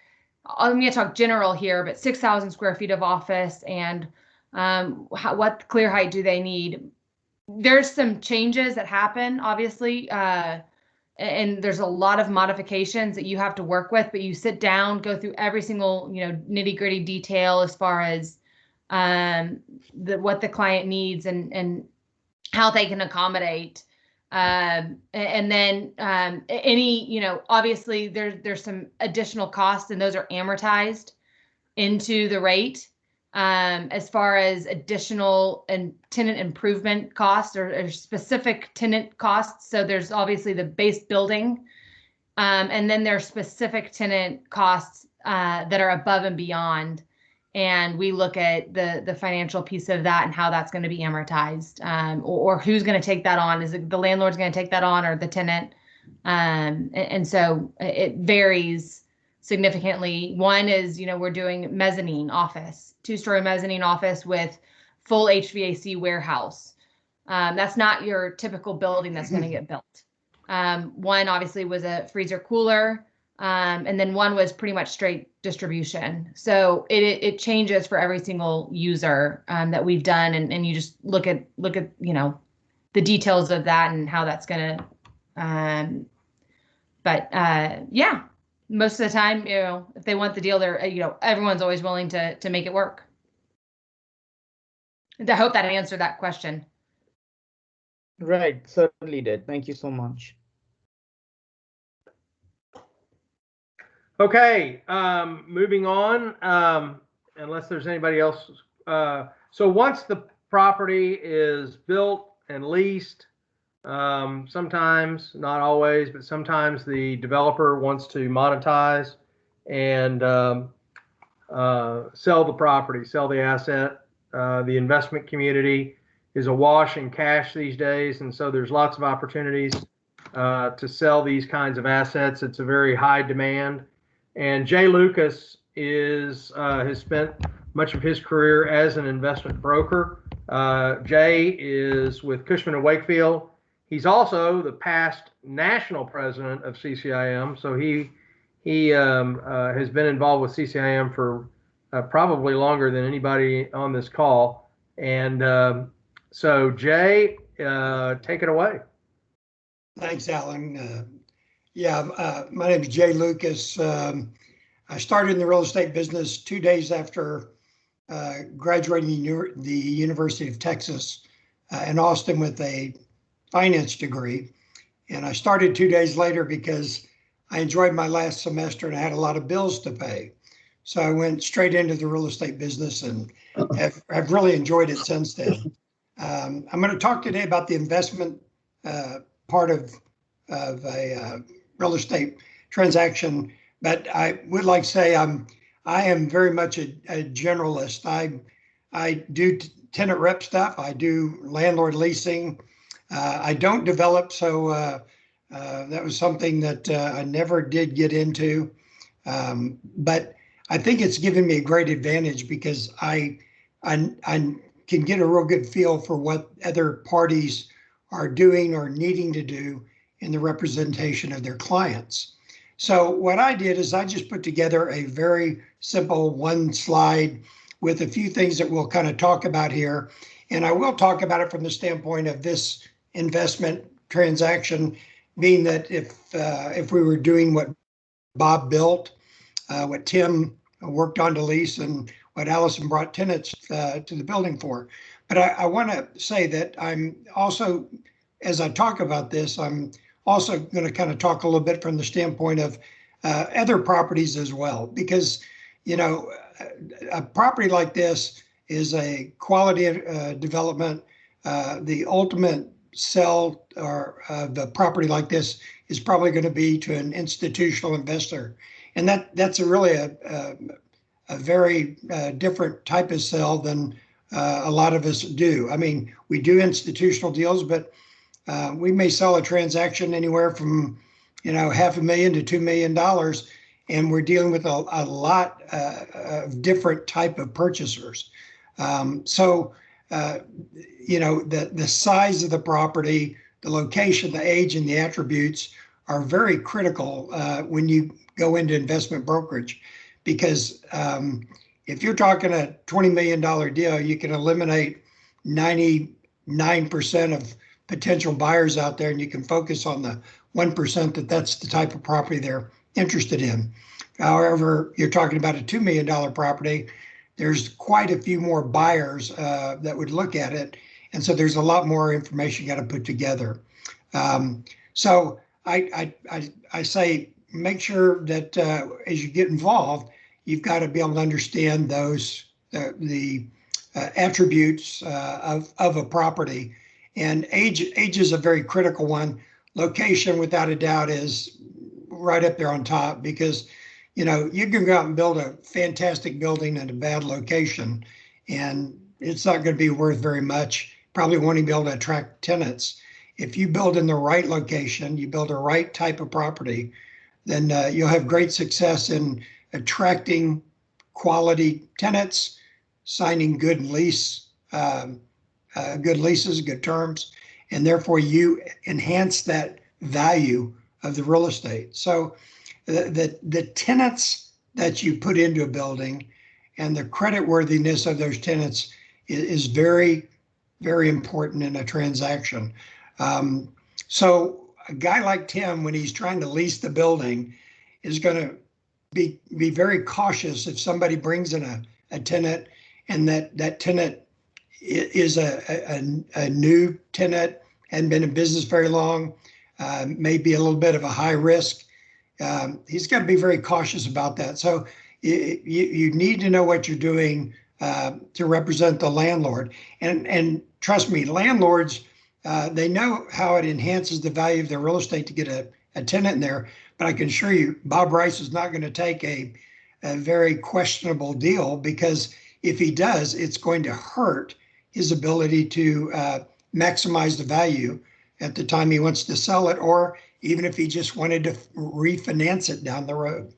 I'm going to talk general here, but 6,000 square feet of office, and what clear height do they need? There's some changes that happen, obviously, and there's a lot of modifications that you have to work with, but you sit down, go through every single, nitty gritty detail as far as what the client needs and how they can accommodate. And then obviously there's some additional costs, and those are amortized into the rate. As far as additional and tenant improvement costs or specific tenant costs. So there's obviously the base building, and then there's specific tenant costs that are above and beyond. And we look at the financial piece of that and how that's going to be amortized, or who's going to take that on. Is it the landlord's going to take that on, or the tenant? And so it varies significantly. One is, we're doing mezzanine office, 2-story mezzanine office with full HVAC warehouse. That's not your typical building that's going to get built. One obviously was a freezer cooler, and then one was pretty much straight distribution. So it changes for every single user that we've done, and you just look at the details of that and how that's going to. Yeah. Most of the time, if they want the deal, they're, everyone's always willing to make it work. I hope that answered that question. Right, certainly did. Thank you so much. Okay, moving on, unless there's anybody else. So once the property is built and leased, sometimes, not always, but sometimes the developer wants to monetize and sell the property, sell the asset. The investment community is awash in cash these days, and so there's lots of opportunities to sell these kinds of assets. It's a very high demand. And Jay Lucas has spent much of his career as an investment broker. Jay is with Cushman & Wakefield. He's also the past national president of CCIM, so he has been involved with CCIM for probably longer than anybody on this call. And so, Jay, take it away. Thanks, Alan. My name is Jay Lucas. I started in the real estate business 2 days after graduating the University of Texas in Austin with a finance degree. And I started 2 days later because I enjoyed my last semester and I had a lot of bills to pay. So I went straight into the real estate business and have really enjoyed it since then. I'm going to talk today about the investment part of a real estate transaction. But I would like to say I am very much a generalist. I do tenant rep stuff. I do landlord leasing. I don't develop, so that was something that I never did get into. But I think it's given me a great advantage because I can get a real good feel for what other parties are doing or needing to do in the representation of their clients. So what I did is I just put together a very simple one slide with a few things that we'll kind of talk about here. And I will talk about it from the standpoint of this investment transaction, being that if we were doing what Bob built, what Tim worked on to lease, and what Allison brought tenants to the building for. But I want to say that I'm also, as I talk about this, I'm also going to kind of talk a little bit from the standpoint of other properties as well, because, you know, a property like this is a quality development. The ultimate sell or the property like this is probably going to be to an institutional investor. And that's really a very different type of sell than a lot of us do. I mean, we do institutional deals, but we may sell a transaction anywhere from, you know, $500,000 to $2 million, and we're dealing with a lot of different type of purchasers. You know, the size of the property, the location, the age, and the attributes are very critical when you go into investment brokerage, because if you're talking a $20 million deal, you can eliminate 99% of potential buyers out there, and you can focus on the 1% that's the type of property they're interested in. However, you're talking about a $2 million property, there's quite a few more buyers that would look at it. And so there's a lot more information you got to put together. So I say, make sure that as you get involved, you've got to be able to understand those, the attributes of a property. And age is a very critical one. Location, without a doubt, is right up there on top, because, you know, you can go out and build a fantastic building in a bad location, and it's not going to be worth very much. Probably won't even be able to attract tenants. If you build in the right location, you build the right type of property, then you'll have great success in attracting quality tenants, signing good leases, good terms, and therefore you enhance that value of the real estate. So the tenants that you put into a building and the creditworthiness of those tenants is very, very important in a transaction. So a guy like Tim, when he's trying to lease the building, is going to be very cautious if somebody brings in a tenant, and that tenant is a new tenant, hadn't been in business very long, maybe a little bit of a high risk. He's got to be very cautious about that. So you need to know what you're doing to represent the landlord. And trust me, landlords, they know how it enhances the value of their real estate to get a tenant in there. But I can assure you, Bob Rice is not going to take a very questionable deal, because if he does, it's going to hurt his ability to maximize the value at the time he wants to sell it, or even if he just wanted to refinance it down the road.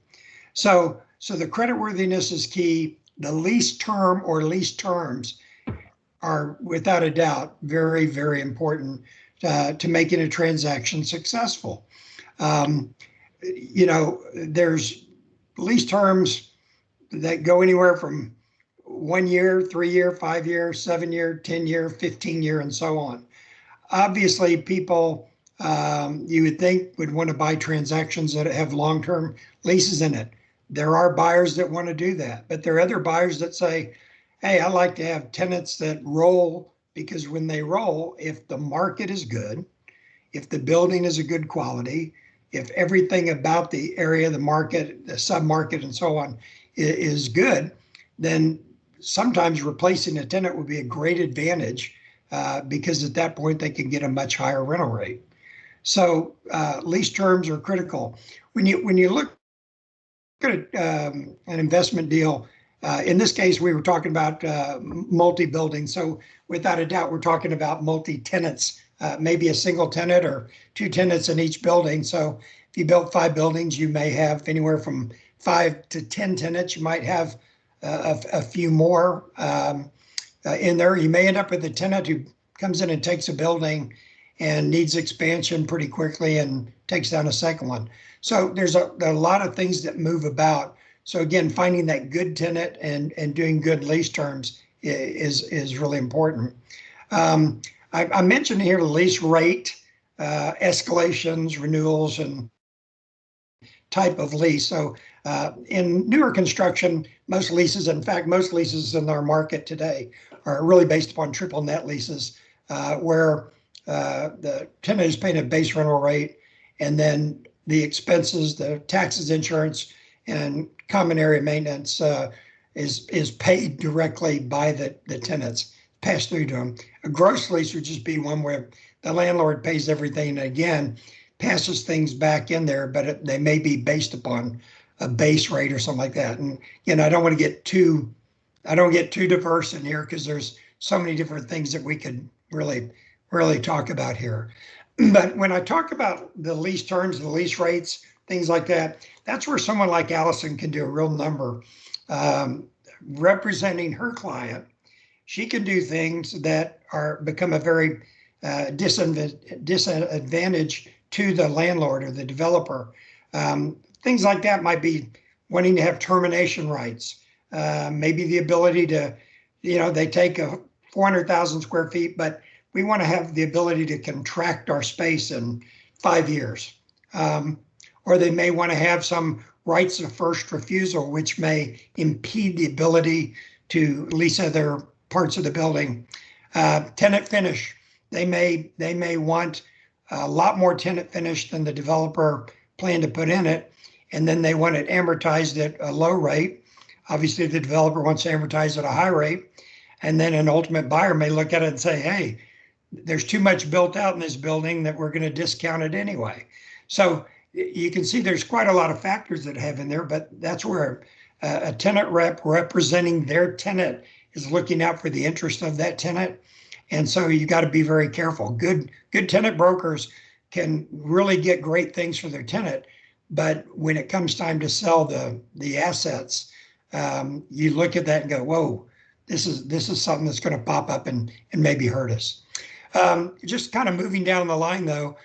So the creditworthiness is key. The lease term or lease terms are, without a doubt, very, very important to making a transaction successful. You know, there's lease terms that go anywhere from 1 year, 3 year, 5 year, 7 year, 10 year, 15 year, and so on. Obviously, people you would think would want to buy transactions that have long-term leases in it. There are buyers that want to do that, but there are other buyers that say, hey, I like to have tenants that roll, because when they roll, if the market is good, if the building is a good quality, if everything about the area, the market, the sub-market, and so on is good, then sometimes replacing a tenant would be a great advantage, because at that point they can get a much higher rental rate. So lease terms are critical. When you look at an investment deal, in this case, we were talking about multi-building. So without a doubt, we're talking about multi-tenants, maybe a single tenant or 2 tenants in each building. So if you built 5 buildings, you may have anywhere from 5 to 10 tenants. You might have a few more in there. You may end up with a tenant who comes in and takes a building and needs expansion pretty quickly and takes down a second one. So there's a lot of things that move about. So again, finding that good tenant and doing good lease terms is really important. I mentioned here the lease rate, escalations, renewals, and type of lease. So in newer construction, most leases, in fact, most leases in our market today are really based upon triple net leases, where the tenant is paying a base rental rate, and then the expenses, the taxes, insurance, and common area maintenance is paid directly by the tenants, passed through to them. A gross lease would just be one where the landlord pays everything and again passes things back in there, but they may be based upon a base rate or something like that. And again, I don't get too diverse in here because there's so many different things that we could really talk about here. But when I talk about the lease terms, the lease rates, things like that, that's where someone like Allison can do a real number. Representing her client, she can do things that become a very disadvantage to the landlord or the developer. Things like that might be wanting to have termination rights, maybe the ability to, they take a 400,000 square feet, but we want to have the ability to contract our space in 5 years. Or they may want to have some rights of first refusal, which may impede the ability to lease other parts of the building. Tenant finish, they may want a lot more tenant finish than the developer planned to put in it, and then they want it amortized at a low rate. Obviously, the developer wants to amortize at a high rate, and then an ultimate buyer may look at it and say, hey, there's too much built out in this building that we're going to discount it anyway. So you can see there's quite a lot of factors that have in there, but that's where a tenant rep representing their tenant is looking out for the interest of that tenant. And so you got to be very careful. Good tenant brokers can really get great things for their tenant, but when it comes time to sell the assets, you look at that and go, whoa, this is something that's going to pop up and maybe hurt us. Just kind of moving down the line though,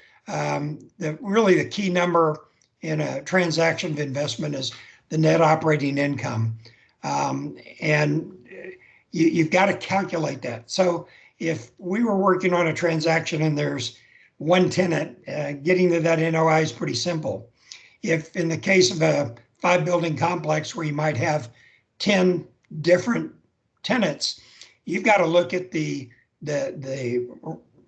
really the key number in a transaction of investment is the net operating income. And you've got to calculate that. So if we were working on a transaction and there's one tenant, getting to that NOI is pretty simple. If in the case of a 5-building complex where you might have 10 different tenants, you've got to look at the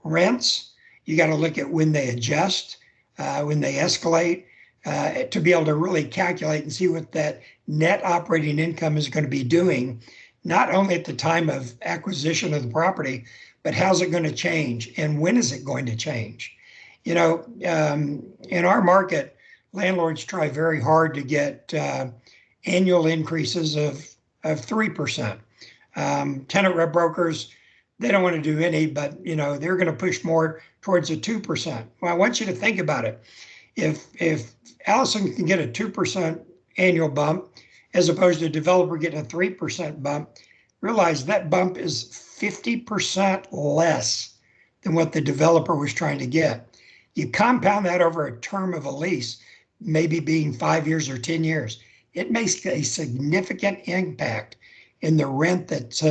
rents. You got to look at when they adjust, when they escalate, to be able to really calculate and see what that net operating income is going to be doing, not only at the time of acquisition of the property, but how's it going to change and when is it going to change? In our market, landlords try very hard to get annual increases of 3%. Tenant rep brokers, they don't want to do any, but they're going to push more towards a 2%. Well, I want you to think about it. If Allison can get a 2% annual bump, as opposed to a developer getting a 3% bump, realize that bump is 50% less than what the developer was trying to get. You compound that over a term of a lease, maybe being 5 years or 10 years, it makes a significant impact in the rent that's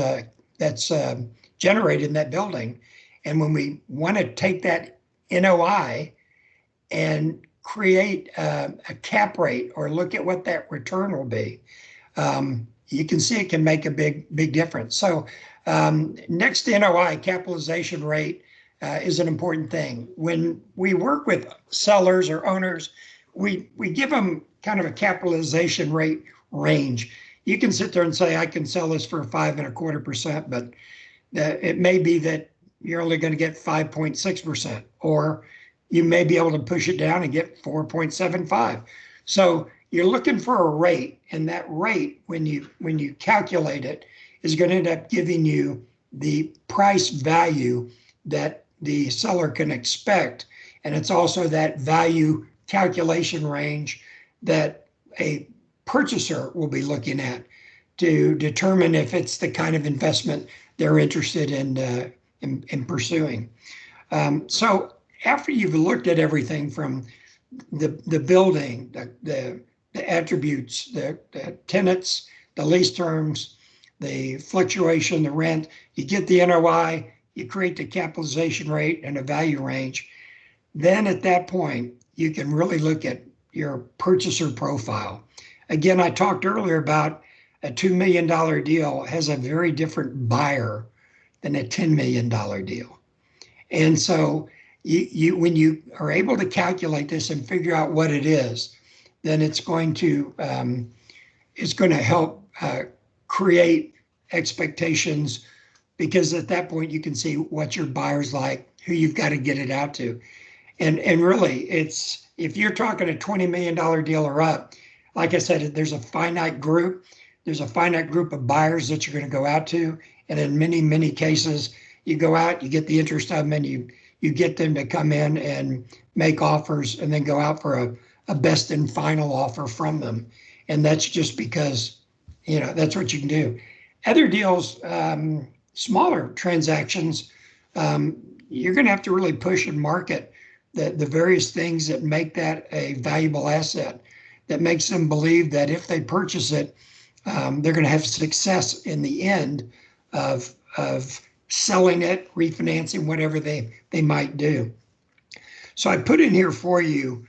generated in that building. And when we want to take that NOI and create a cap rate or look at what that return will be, you can see it can make a big difference. So next to NOI, capitalization rate is an important thing. When we work with sellers or owners, we give them kind of a capitalization rate range. You can sit there and say, I can sell this for 5.25%, but it may be that you're only going to get 5.6%, or you may be able to push it down and get 4.75. So you're looking for a rate, and that rate, when you calculate it, is going to end up giving you the price value that the seller can expect. And it's also that value calculation range that a purchaser will be looking at to determine if it's the kind of investment they're interested in pursuing. So after you've looked at everything from the building, the attributes, the tenants, the lease terms, the fluctuation, the rent, you get the NOI, you create the capitalization rate and a value range. Then at that point, you can really look at your purchaser profile. Again, I talked earlier about a $2 million deal has a very different buyer than a $10 million deal. And so when you are able to calculate this and figure out what it is, then it's going to help create expectations, because at that point you can see what your buyer's like, who you've got to get it out to. And really, it's, if you're talking a $20 million deal or up, like I said, there's a finite group. There's a finite group of buyers that you're going to go out to. And in many, many cases, you go out, you get the interest of them, and you get them to come in and make offers and then go out for a best and final offer from them. And that's just because, you know, that's what you can do. Other deals, smaller transactions, you're going to have to really push and market the various things that make that a valuable asset, that makes them believe that if they purchase it, they're going to have success in the end of selling it, refinancing, whatever they might do. So I put in here for you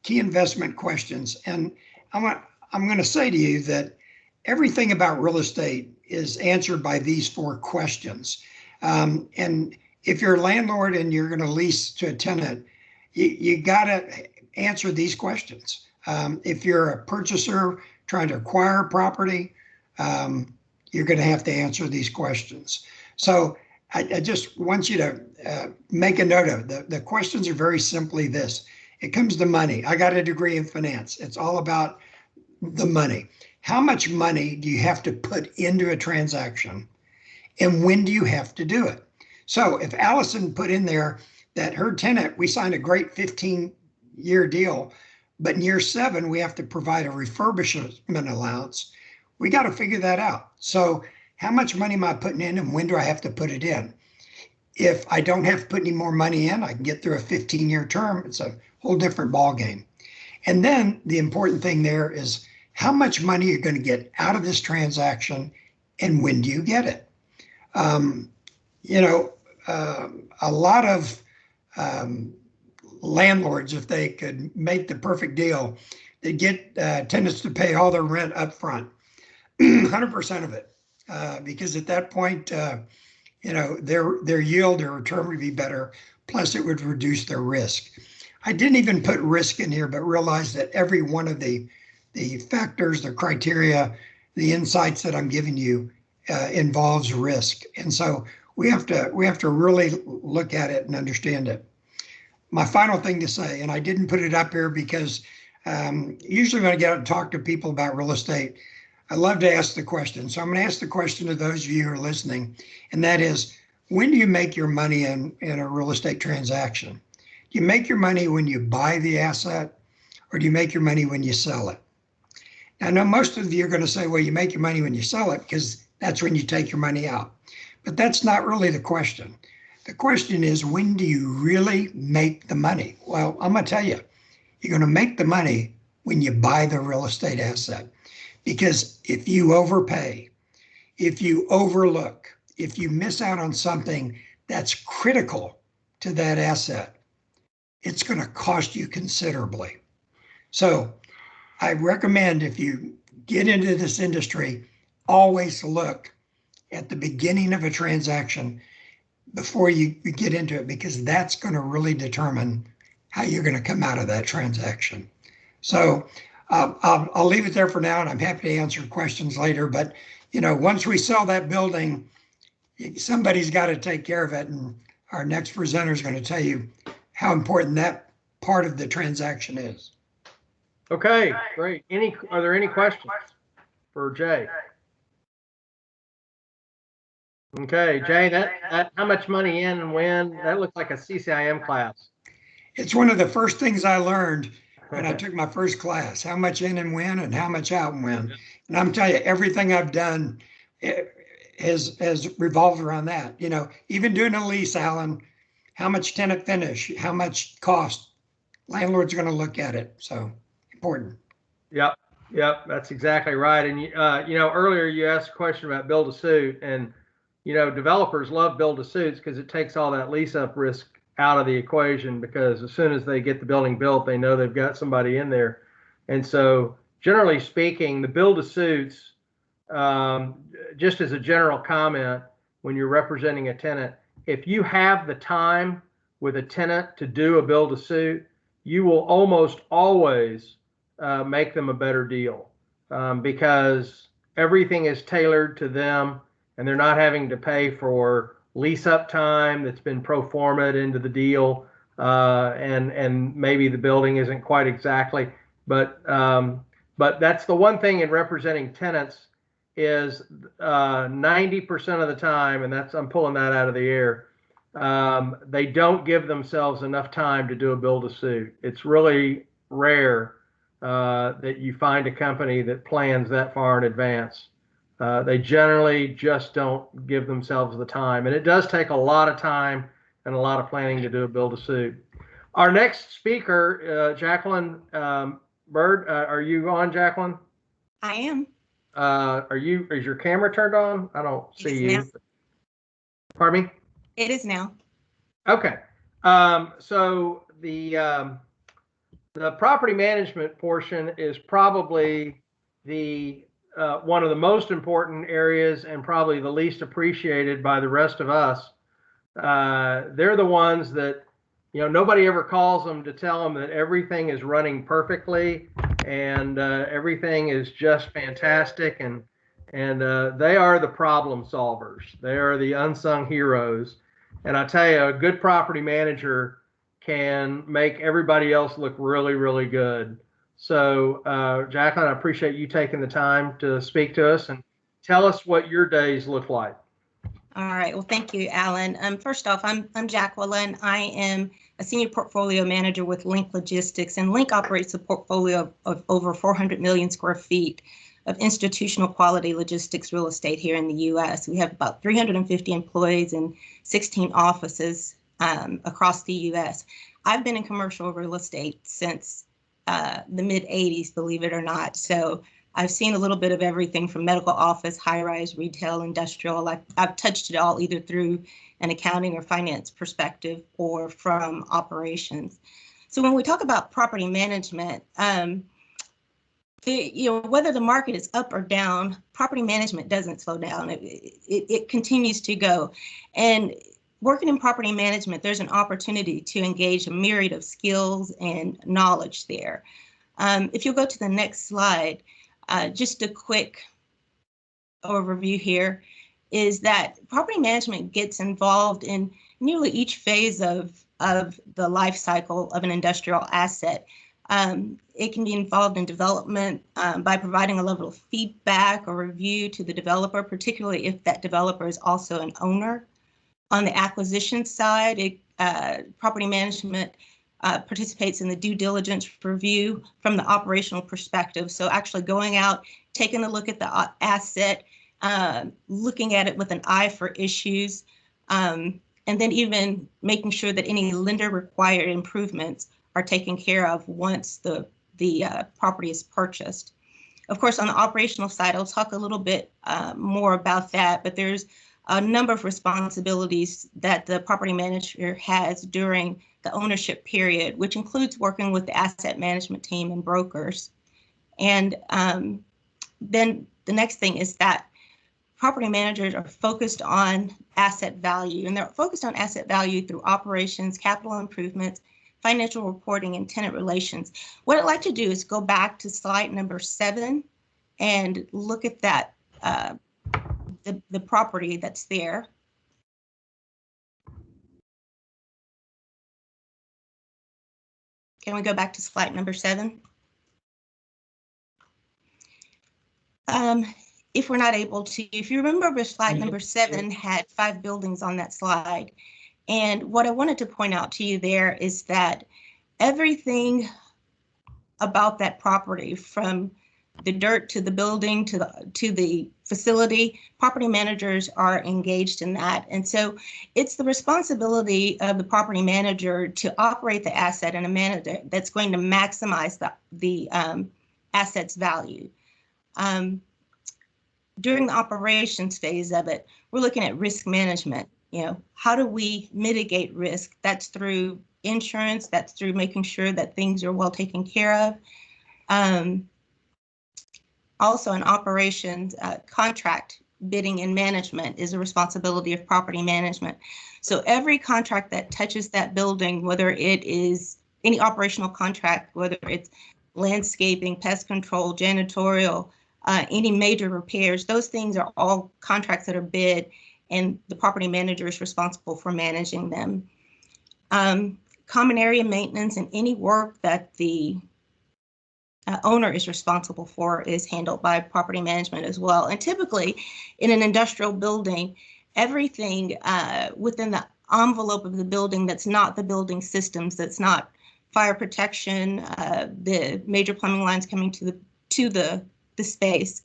key investment questions, and I'm going to say to you that everything about real estate is answered by these 4 questions. And if you're a landlord and you're going to lease to a tenant, you got to answer these questions. If you're a purchaser trying to acquire a property, you're going to have to answer these questions. So I just want you to make a note of it. The questions are very simply this. It comes to money. I got a degree in finance. It's all about the money. How much money do you have to put into a transaction, and when do you have to do it? So if Allison put in there that her tenant, we signed a great 15-year deal, but in year 7, we have to provide a refurbishment allowance, we got to figure that out. So how much money am I putting in, and when do I have to put it in? If I don't have to put any more money in, I can get through a 15-year term. It's a whole different ballgame. And then the important thing there is how much money you're going to get out of this transaction, and when do you get it? A lot of landlords, if they could make the perfect deal, they'd get tenants to pay all their rent up front, 100% of it, because at that point, their yield or return would be better. Plus, it would reduce their risk. I didn't even put risk in here, but realized that every one of the factors, the criteria, the insights that I'm giving you involves risk. And so we have to really look at it and understand it. My final thing to say, and I didn't put it up here because usually when I get out and talk to people about real estate, I love to ask the question. So I'm going to ask the question to those of you who are listening, and that is, when do you make your money in a real estate transaction? Do you make your money when you buy the asset, or do you make your money when you sell it? Now, I know most of you are going to say, well, you make your money when you sell it because that's when you take your money out. But that's not really the question. The question is, when do you really make the money? Well, I'm going to tell you, you're going to make the money when you buy the real estate asset. Because if you overpay, if you overlook, if you miss out on something that's critical to that asset, it's going to cost you considerably. So I recommend, if you get into this industry, always look at the beginning of a transaction before you get into it, because that's going to really determine how you're going to come out of that transaction. So I'll leave it there for now, and I'm happy to answer questions later. But once we sell that building, somebody's got to take care of it, and our next presenter is going to tell you how important that part of the transaction is. Okay, great. Are there any questions for Jay? Okay, Jay, that how much money in and when? That looks like a CCIM class. It's one of the first things I learned when I took my first class, how much in and when and how much out and when. And I'm telling you, everything I've done has revolved around that. You know, even doing a lease, Alan, how much tenant finish, how much cost, landlord's going to look at it. So important. Yep, that's exactly right. And you know, earlier you asked a question about build to suit, and you know, developers love build to suits because it takes all that lease up risk out of the equation, because as soon as they get the building built, they know they've got somebody in there. And so generally speaking, the build to suits, just as a general comment, when you're representing a tenant, if you have the time with a tenant to do a build to suit, you will almost always make them a better deal, because everything is tailored to them, and they're not having to pay for lease up time that's been pro forma'd into the deal, and maybe the building isn't quite exactly, but that's the one thing in representing tenants is 90% of the time, and that's, I'm pulling that out of the air, they don't give themselves enough time to do a build to suit. It's really rare that you find a company that plans that far in advance. They generally just don't give themselves the time, and it does take a lot of time and a lot of planning to do a build to suit. Our next speaker, Jacqueline Bird, are you on, Jacqueline? I am. Is your camera turned on? I don't see you. Now. Pardon me? It is now. Okay. So the property management portion is probably the one of the most important areas, and probably the least appreciated by the rest of us. They're the ones that, you know, nobody ever calls them to tell them that everything is running perfectly and everything is just fantastic, and they are the problem solvers. They are the unsung heroes. And I tell you, a good property manager can make everybody else look really, really good. So, Jacqueline, I appreciate you taking the time to speak to us and tell us what your days look like. All right. Well, thank you, Alan. First off, I'm Jacqueline. I am a senior portfolio manager with Link Logistics, and Link operates a portfolio of over 400 million square feet of institutional quality logistics real estate here in the U.S. We have about 350 employees and 16 offices across the U.S. I've been in commercial real estate since the mid 80s, believe it or not. So I've seen a little bit of everything from medical office, high-rise, retail, industrial. I've touched it all, either through an accounting or finance perspective or from operations. So when we talk about property management, whether the market is up or down, property management doesn't slow down. It continues to go. And working in property management, there's an opportunity to engage a myriad of skills and knowledge there. If you'll go to the next slide, just a quick overview here is that property management gets involved in nearly each phase of the life cycle of an industrial asset. It can be involved in development by providing a level of feedback or review to the developer, particularly if that developer is also an owner. On the acquisition side, property management participates in the due diligence review from the operational perspective. So actually going out, taking a look at the asset, looking at it with an eye for issues, and then even making sure that any lender required improvements are taken care of once the property is purchased. Of course, on the operational side, I'll talk a little bit more about that, but there's a number of responsibilities that the property manager has during the ownership period, which includes working with the asset management team and brokers. And then the next thing is that property managers are focused on asset value, and they're focused on asset value through operations, capital improvements, financial reporting, and tenant relations. What I'd like to do is go back to slide number 7 and look at that, the property that's there. Can we go back to slide number 7? If we're not able to, if you remember, slide number 7 had 5 buildings on that slide. And what I wanted to point out to you there is that everything about that property, from the dirt to the building to the facility, property managers are engaged in that. And so it's the responsibility of the property manager to operate the asset in a manner that's going to maximize the asset's value. During the operations phase of it, we're looking at risk management. You know, how do we mitigate risk? That's through insurance, that's through making sure that things are well taken care of. Also in operations, contract bidding and management is a responsibility of property management. So every contract that touches that building, whether it is any operational contract, whether it's landscaping, pest control, janitorial, any major repairs, those things are all contracts that are bid, and the property manager is responsible for managing them. Common area maintenance and any work that the owner is responsible for is handled by property management as well. And typically in an industrial building, everything within the envelope of the building that's not the building systems, that's not fire protection, the major plumbing lines coming to the space,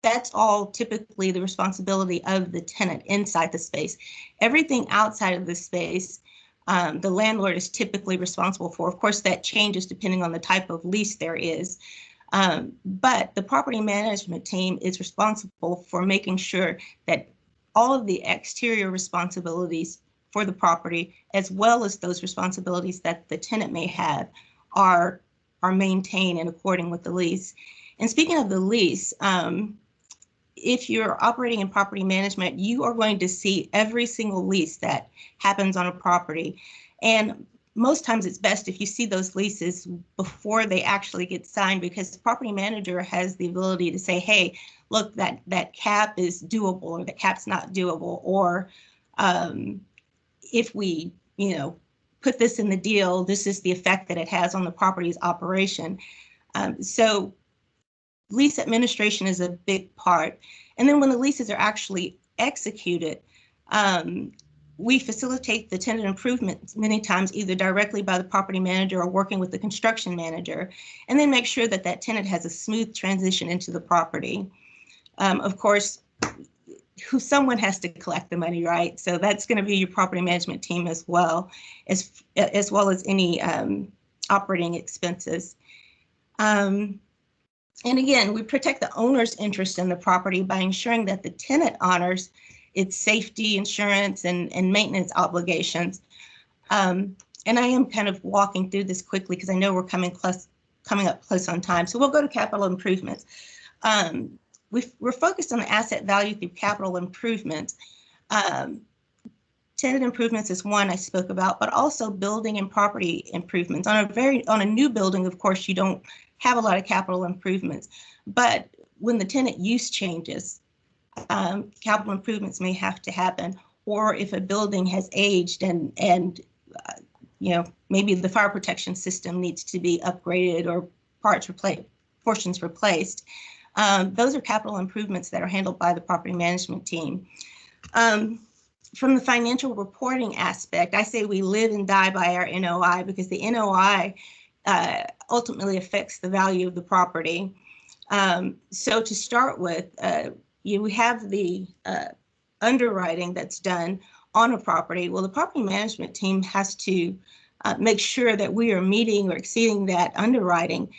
that's all typically the responsibility of the tenant inside the space. Everything outside of the space, the landlord is typically responsible for. Of course, that changes depending on the type of lease there is. But the property management team is responsible for making sure that all of the exterior responsibilities for the property, as well as those responsibilities that the tenant may have, are maintained in accordance with the lease. And speaking of the lease, if you're operating in property management, you are going to see every single lease that happens on a property. And most times it's best if you see those leases before they actually get signed, because the property manager has the ability to say, hey, look, that cap is doable, or that cap's not doable, or if we, put this in the deal, this is the effect that it has on the property's operation. So lease administration is a big part. And then when the leases are actually executed, we facilitate the tenant improvements many times, either directly by the property manager or working with the construction manager, and then make sure that that tenant has a smooth transition into the property. Of course, someone has to collect the money, right? So that's going to be your property management team as well as any operating expenses. And again, we protect the owner's interest in the property by ensuring that the tenant honors its safety, insurance, and maintenance obligations. And I am kind of walking through this quickly because I know we're coming up close on time. So we'll go to capital improvements. We're focused on the asset value through capital improvements. Tenant improvements is one I spoke about, but also building and property improvements. On a new building, of course, you don't have a lot of capital improvements, but when the tenant use changes, capital improvements may have to happen. Or if a building has aged and maybe the fire protection system needs to be upgraded or portions replaced. Those are capital improvements that are handled by the property management team. From the financial reporting aspect, I say we live and die by our NOI, because the NOI ultimately affects the value of the property. So to start with, we have the underwriting that's done on a property. Well, the property management team has to make sure that we are meeting or exceeding that underwriting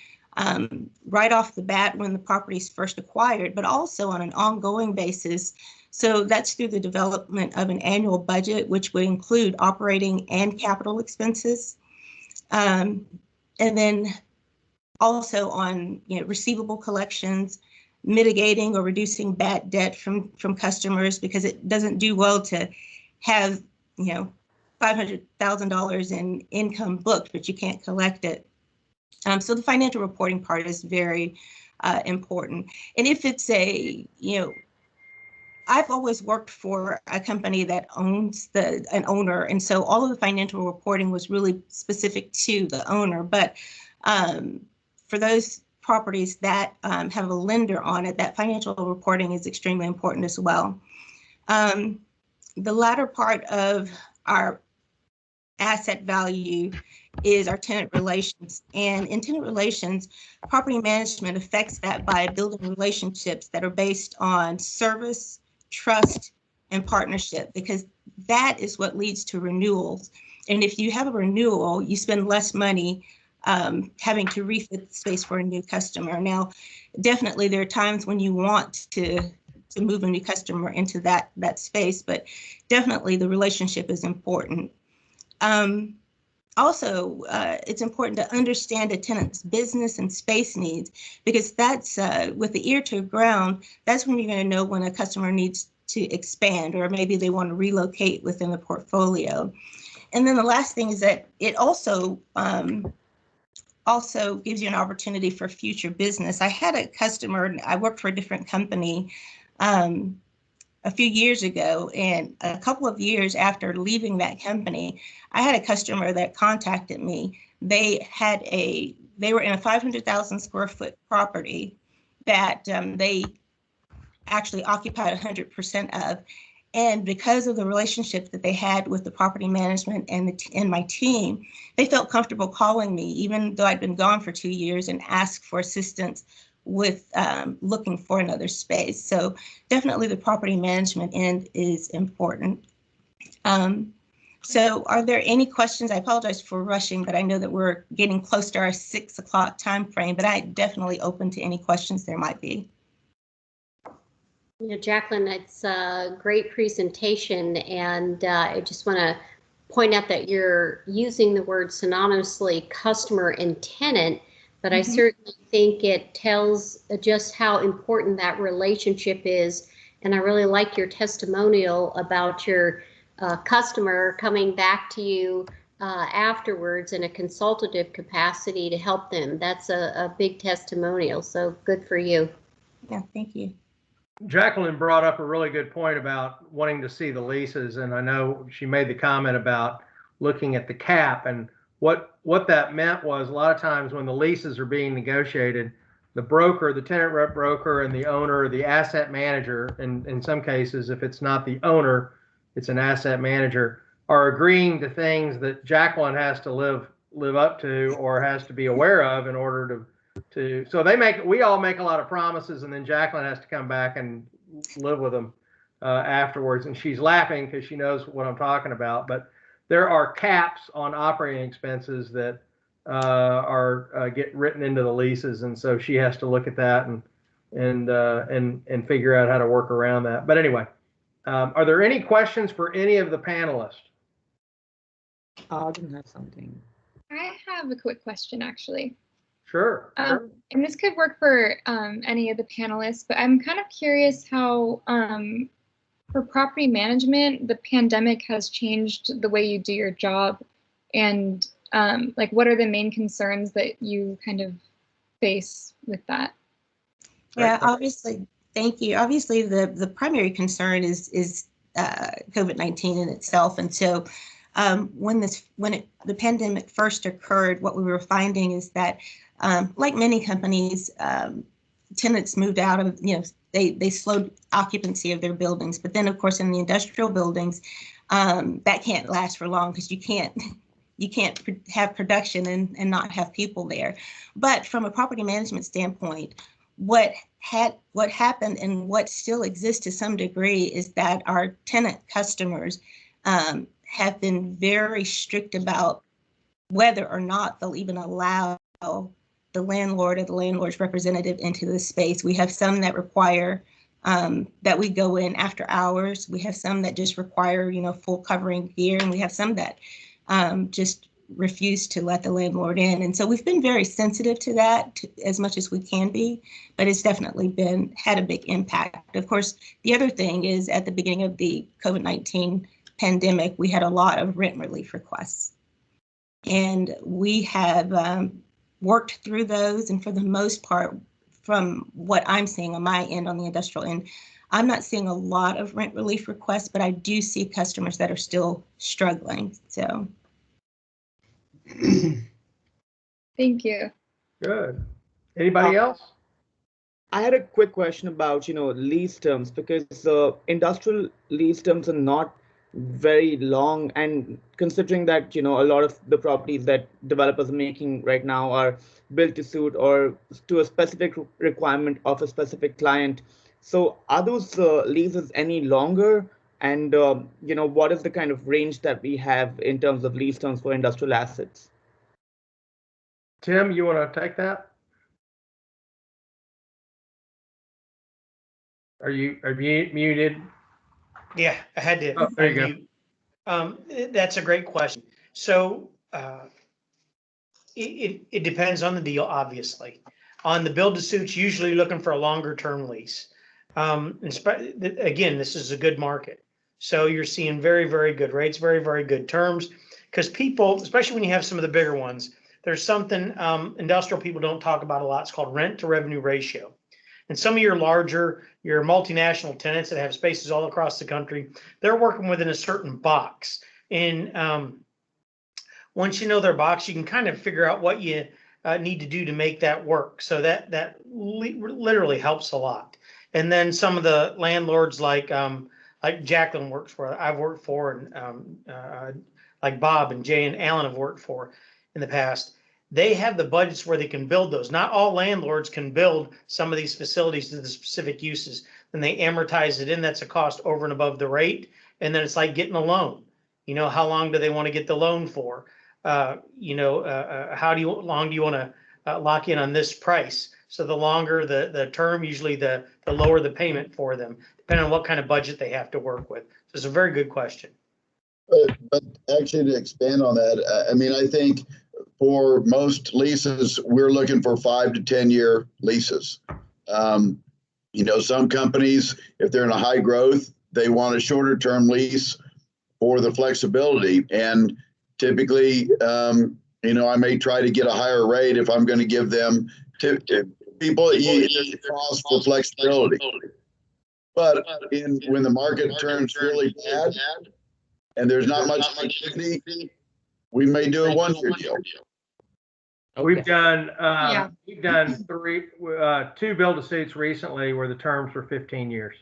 right off the bat when the property is first acquired, but also on an ongoing basis. So that's through the development of an annual budget, which would include operating and capital expenses. And then also on receivable collections, mitigating or reducing bad debt from customers, because it doesn't do well to have $500,000 in income booked, but you can't collect it. So the financial reporting part is very important. And if it's I've always worked for a company that owns an owner, and so all of the financial reporting was really specific to the owner. But for those properties that have a lender on it, that financial reporting is extremely important as well. The latter part of our asset value is our tenant relations. And in tenant relations, property management affects that by building relationships that are based on service, trust, and partnership, because that is what leads to renewals. And if you have a renewal, you spend less money having to refit the space for a new customer. Now, definitely there are times when you want to move a new customer into that space, but definitely the relationship is important. Also, it's important to understand a tenant's business and space needs, because that's with the ear to the ground, that's when you're going to know when a customer needs to expand, or maybe they want to relocate within the portfolio. And then the last thing is that it also gives you an opportunity for future business. I had a customer, I worked for a different company a few years ago, and a couple of years after leaving that company, I had a customer that contacted me. They were in a 500,000 square foot property that they actually occupied 100% of. And because of the relationship that they had with the property management and my team, they felt comfortable calling me, even though I'd been gone for 2 years, and asked for assistance with looking for another space. So definitely the property management end is important. So are there any questions? I apologize for rushing, but I know that we're getting close to our 6 o'clock time frame, but I'm definitely open to any questions there might be. You know, Jacqueline, it's a great presentation, and I just want to point out that you're using the word synonymously, customer and tenant, but I certainly think it tells just how important that relationship is. And I really like your testimonial about your customer coming back to you afterwards in a consultative capacity to help them. That's a big testimonial, so good for you. Yeah, thank you. Jacqueline brought up a really good point about wanting to see the leases, and I know she made the comment about looking at the cap, and what that meant was a lot of times when the leases are being negotiated, the broker, the tenant rep broker, and the owner, the asset manager, and in some cases, if it's not the owner, it's an asset manager, are agreeing to things that Jacqueline has to live up to or has to be aware of in order to so we all make a lot of promises, and then Jacqueline has to come back and live with them afterwards. And she's laughing because she knows what I'm talking about. But there are caps on operating expenses that get written into the leases, and so she has to look at that and figure out how to work around that. But anyway, are there any questions for any of the panelists? I didn't have something. I have a quick question, actually. Sure. And this could work for any of the panelists, but I'm kind of curious how, for property management, the pandemic has changed the way you do your job, and like, what are the main concerns that you kind of face with that? Yeah, obviously, thank you. Obviously, the primary concern is COVID-19 in itself, and so when the pandemic first occurred, what we were finding is that, like many companies, tenants moved out of, they slowed occupancy of their buildings. But then, of course, in the industrial buildings, that can't last for long, because you can't have production and not have people there. But from a property management standpoint, what happened and what still exists to some degree is that our tenant customers have been very strict about whether or not they'll even allow the landlord or the landlord's representative into the space. We have some that require that we go in after hours. We have some that just require, full covering gear, and we have some that just refuse to let the landlord in. And so we've been very sensitive to that as much as we can be, but it's definitely had a big impact. Of course, the other thing is, at the beginning of the COVID-19 pandemic, we had a lot of rent relief requests, and we have worked through those. And for the most part, from what I'm seeing on my end, on the industrial end, I'm not seeing a lot of rent relief requests, but I do see customers that are still struggling. So. Thank you. Good. Anybody else? I had a quick question about, lease terms, because industrial lease terms are not very long, and considering that, a lot of the properties that developers are making right now are built to suit or to a specific requirement of a specific client. So are those leases any longer? And, what is the kind of range that we have in terms of lease terms for industrial assets? Tim, you want to take that? Are you muted? Yeah, I had to Oh, there you unmute. That's a great question. So it depends on the deal, obviously. On the build to suits, usually looking for a longer term lease. Again, this is a good market. So you're seeing very, very good rates, very, very good terms, because people, especially when you have some of the bigger ones, there's something industrial people don't talk about a lot. It's called rent to revenue ratio. And some of your larger, your multinational tenants that have spaces all across the country, they're working within a certain box. And once you know their box, you can kind of figure out what you need to do to make that work. So that literally helps a lot. And then some of the landlords like Jacqueline works for, I've worked for, and like Bob and Jay and Alan have worked for in the past. They have the budgets where they can build those. Not all landlords can build some of these facilities to the specific uses. Then they amortize it in. That's a cost over and above the rate. And then it's like getting a loan. How long do they want to get the loan for? How long do you want to lock in on this price? So the longer the term, usually the lower the payment for them, depending on what kind of budget they have to work with. So it's a very good question. But actually, to expand on that, I think for most leases, we're looking for 5 to 10 year leases. Some companies, if they're in a high growth, they want a shorter term lease for the flexibility. And typically, I may try to get a higher rate if I'm going to give them to people the cost for flexibility. But when the market turns really bad and there's not much activity, we may do a 1-year deal. Okay. We've done two build to suits recently where the terms were 15 years.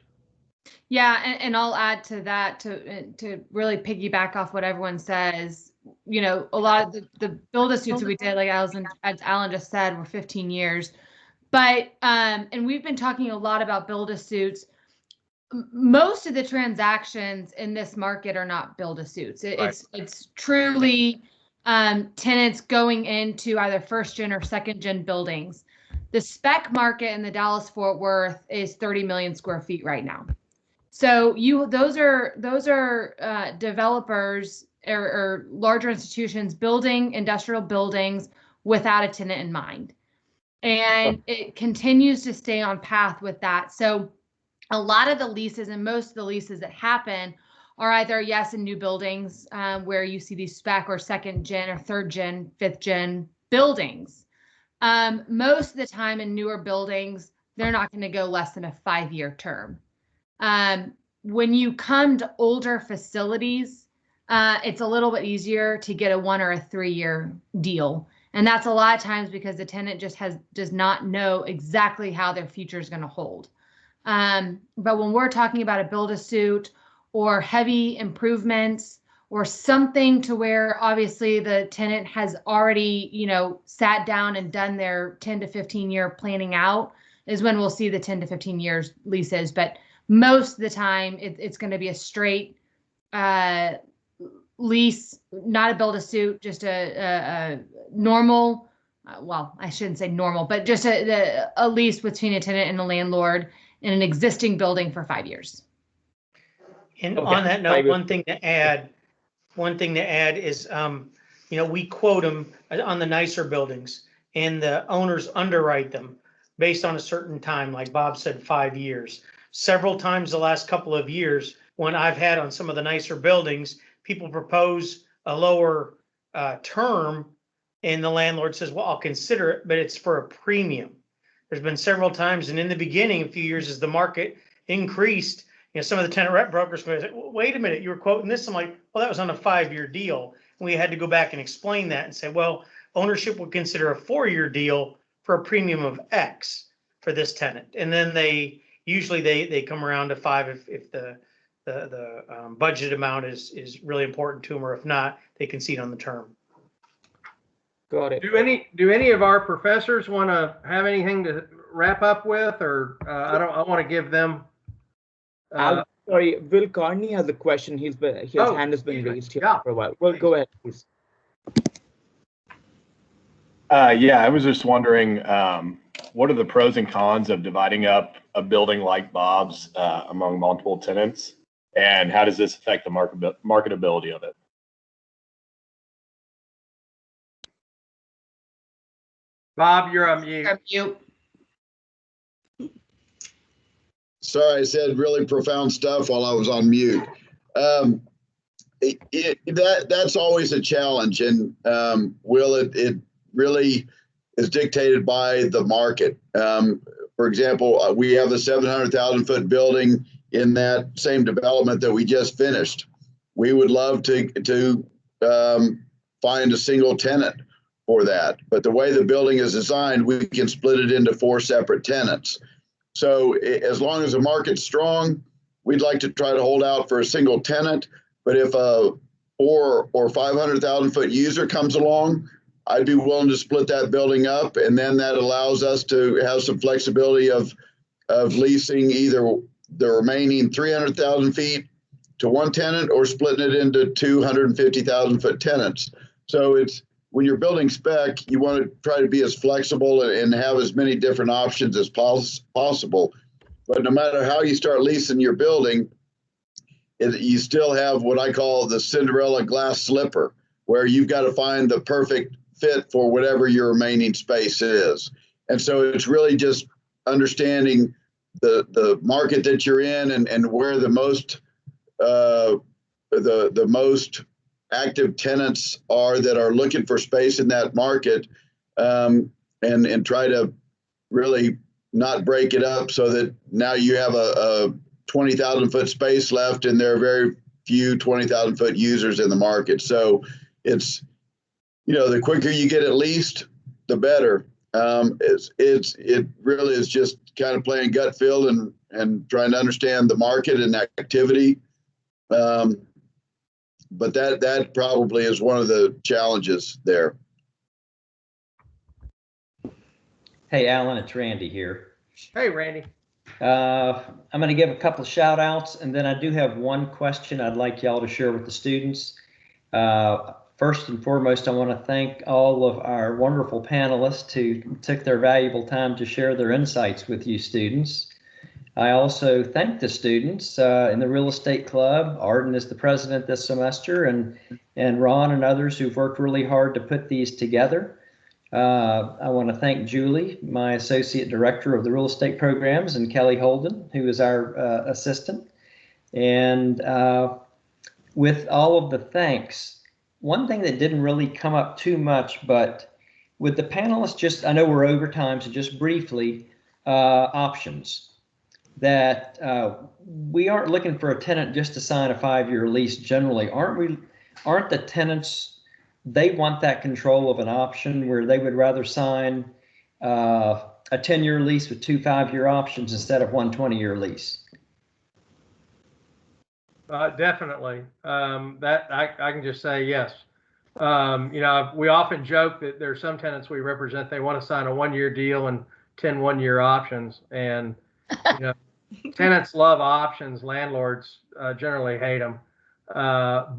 Yeah, and I'll add to that to really piggyback off what everyone says. A lot of the build to suits that we did, like as Alan just said, were 15 years. But and we've been talking a lot about build to suits. Most of the transactions in this market are not build to suits. It's truly tenants going into either first gen or second gen buildings. The spec market in the Dallas-Fort Worth is 30 million square feet right now. So those are developers or larger institutions building industrial buildings without a tenant in mind. And it continues to stay on path with that. So a lot of the leases and most of the leases that happen are either, yes, in new buildings where you see these spec or second gen or third gen, fifth gen buildings. Most of the time in newer buildings, they're not going to go less than a 5-year term. When you come to older facilities, it's a little bit easier to get a 1 or a 3-year deal. And that's a lot of times because the tenant just does not know exactly how their future is going to hold. But when we're talking about a build a suit or heavy improvements or something to where obviously the tenant has already, sat down and done their 10 to 15 year planning out, is when we'll see the 10 to 15 years leases. But most of the time it's going to be a straight lease, not a build a suit, just a normal, well, I shouldn't say normal, but just a lease between a tenant and a landlord in an existing building for 5 years. And on that note, one thing to add is, we quote them on the nicer buildings and the owners underwrite them based on a certain time, like Bob said, 5 years. Several times the last couple of years, when I've had on some of the nicer buildings, people propose a lower term and the landlord says, well, I'll consider it, but it's for a premium. There's been several times, and in the beginning, a few years as the market increased, some of the tenant rep brokers go, well, wait a minute, you were quoting this. I'm like, well, that was on a 5-year deal. And we had to go back and explain that and say, well, ownership would consider a 4-year deal for a premium of X for this tenant. And then they come around to 5 if the budget amount is really important to them, or if not, they concede on the term. Got it. Do any of our professors want to have anything to wrap up with, or I want to give them. Sorry, Will Carney has a question. His hand has been raised here for a while. Well, go ahead, please. Yeah, I was just wondering, what are the pros and cons of dividing up a building like Bob's among multiple tenants, and how does this affect the marketability of it? Bob, you're on mute. Sorry, I said really profound stuff while I was on mute. That's always a challenge, and it really is dictated by the market. For example, we have a 700,000 foot building in that same development that we just finished. We would love to find a single tenant for that, but the way the building is designed, we can split it into 4 separate tenants. So as long as the market's strong, we'd like to try to hold out for a single tenant. But if a 400,000 or 500,000 foot user comes along, I'd be willing to split that building up, and then that allows us to have some flexibility of leasing either the remaining 300,000 feet to one tenant or splitting it into 250,000 foot tenants. So it's, when you're building spec, you want to try to be as flexible and have as many different options as possible. But no matter how you start leasing your building, you still have what I call the Cinderella glass slipper, where you've got to find the perfect fit for whatever your remaining space is. And so it's really just understanding the market that you're in and where the most active tenants are that are looking for space in that market, and try to really not break it up so that now you have a 20,000 foot space left and there are very few 20,000 foot users in the market. So it's, the quicker you get it leased, the better. It really is just kind of playing gut feel and trying to understand the market and activity. But that probably is one of the challenges there. Hey, Alan, it's Randy here. Hey, Randy. I'm going to give a couple of shout outs, and then I do have one question I'd like y'all to share with the students. First and foremost, I want to thank all of our wonderful panelists who took their valuable time to share their insights with you students. I also thank the students in the Real Estate Club. Arden is the president this semester, and Ron and others who've worked really hard to put these together. I want to thank Julie, my associate director of the real estate programs, and Kelly Holden, who is our assistant. And with all of the thanks, one thing that didn't really come up too much, but with the panelists, I know we're over time, so just briefly, options. That we aren't looking for a tenant just to sign a 5-year lease generally. Aren't the tenants, they want that control of an option where they would rather sign a 10-year lease with 2 5-year options instead of 1 20-year lease? Definitely. That I can just say yes. We often joke that there's some tenants we represent, they want to sign a 1-year deal and 10 1-year options. And, tenants love options. Landlords generally hate them. And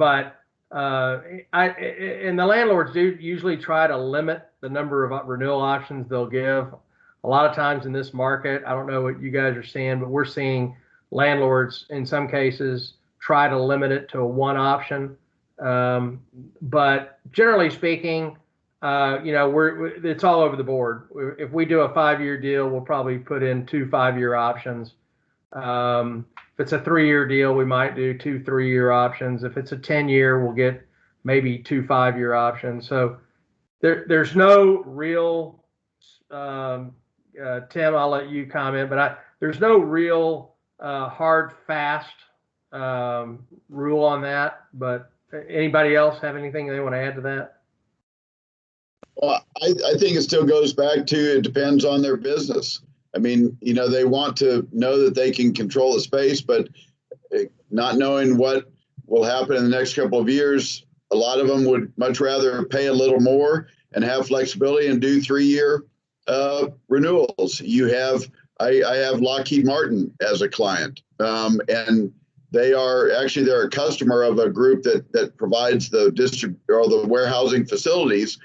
the landlords do usually try to limit the number of renewal options they'll give. A lot of times in this market, I don't know what you guys are seeing, but we're seeing landlords in some cases try to limit it to 1 option. But generally speaking, it's all over the board. If we do a 5-year deal, we'll probably put in 2 5-year options. If it's a 3-year deal, we might do 2 3-year options. If it's a 10-year, we'll get maybe 2 5-year options. So there's no real, Tim, I'll let you comment, but there's no real hard, fast rule on that. But anybody else have anything they want to add to that? Well, I think it still goes back to it depends on their business. I mean, you know, they want to know that they can control the space, but not knowing what will happen in the next couple of years, a lot of them would much rather pay a little more and have flexibility and do 3-year renewals. I have Lockheed Martin as a client, and they're a customer of a group that provides the the warehousing facilities.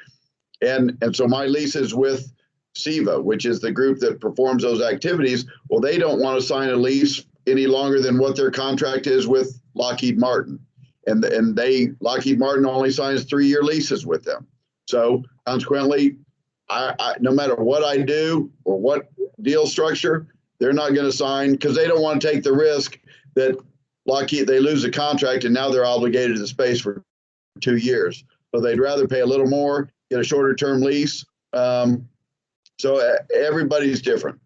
And so my lease is with SEVA, which is the group that performs those activities. Well, they don't want to sign a lease any longer than what their contract is with Lockheed Martin. And Lockheed Martin only signs 3-year leases with them. So consequently, I no matter what I do or what deal structure, they're not going to sign because they don't want to take the risk that they lose a contract and now they're obligated to the space for 2 years. So they'd rather pay a little more, get a shorter term lease. So everybody's different.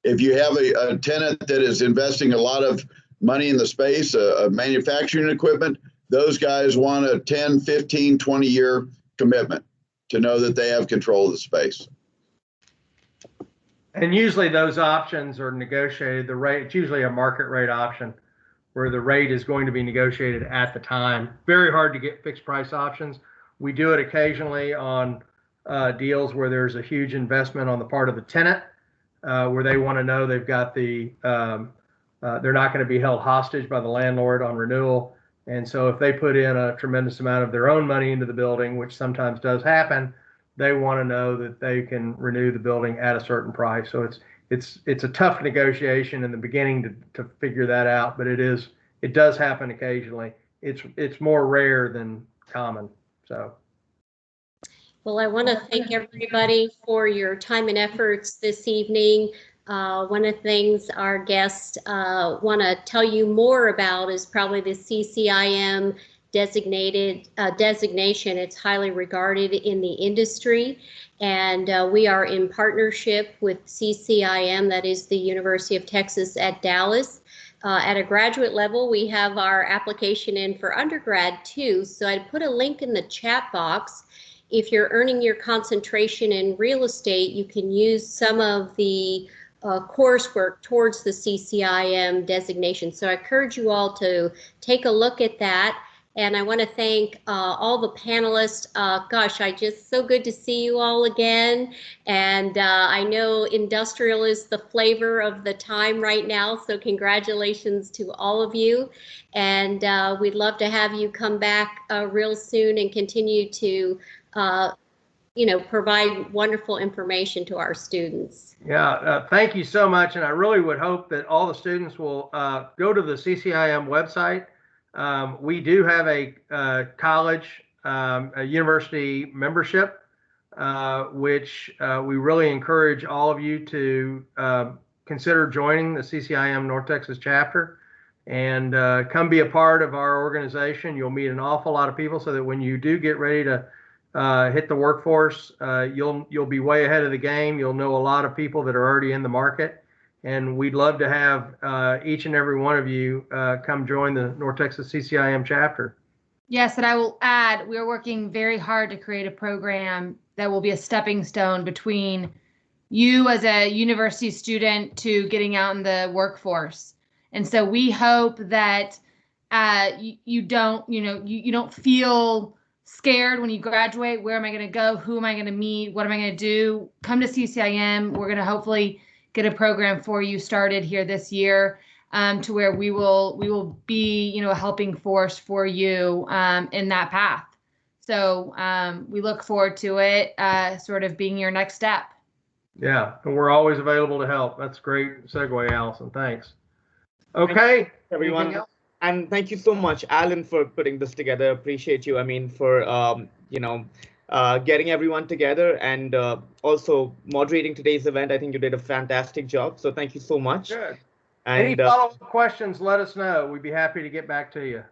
If you have a tenant that is investing a lot of money in the space, manufacturing equipment, those guys want a 10, 15, 20-year commitment to know that they have control of the space. And usually those options are negotiated. The rate, it's usually a market rate option where the rate is going to be negotiated at the time. Very hard to get fixed price options. We do it occasionally on deals where there's a huge investment on the part of the tenant, where they want to know they've got they're not going to be held hostage by the landlord on renewal. And so if they put in a tremendous amount of their own money into the building, which sometimes does happen, they want to know that they can renew the building at a certain price. So it's a tough negotiation in the beginning to figure that out, but it does happen occasionally. It's more rare than common. So. Well, I want to thank everybody for your time and efforts this evening. One of the things our guests want to tell you more about is probably the CCIM designation. It's highly regarded in the industry, and we are in partnership with CCIM, that is the University of Texas at Dallas. At a graduate level, we have our application in for undergrad too, so I'd put a link in the chat box. If you're earning your concentration in real estate, you can use some of the coursework towards the CCIM designation. So I encourage you all to take a look at that. And I want to thank all the panelists. Gosh, so good to see you all again. And I know industrial is the flavor of the time right now. So congratulations to all of you. And we'd love to have you come back real soon and continue to provide wonderful information to our students. Yeah, thank you so much. And I really would hope that all the students will go to the CCIM website. We do have a college, a university membership, which we really encourage all of you to consider joining the CCIM North Texas chapter and come be a part of our organization. You'll meet an awful lot of people so that when you do get ready to hit the workforce, you'll be way ahead of the game. You'll know a lot of people that are already in the market. And we'd love to have each and every one of you come join the North Texas CCIM chapter. Yes, and I will add, we are working very hard to create a program that will be a stepping stone between you as a university student to getting out in the workforce. And so we hope that you don't feel scared when you graduate. Where am I going to go? Who am I going to meet? What am I going to do? Come to CCIM. We're going to hopefully get a program for you started here this year to where we will be, a helping force for you in that path. So we look forward to it sort of being your next step. Yeah, and we're always available to help. That's a great segue, Allison. Thanks. Okay, everyone. And thank you so much, Alan, for putting this together. Appreciate you. I mean, for getting everyone together and also moderating today's event. I think you did a fantastic job. So thank you so much. Good. And any follow-up questions, let us know. We'd be happy to get back to you.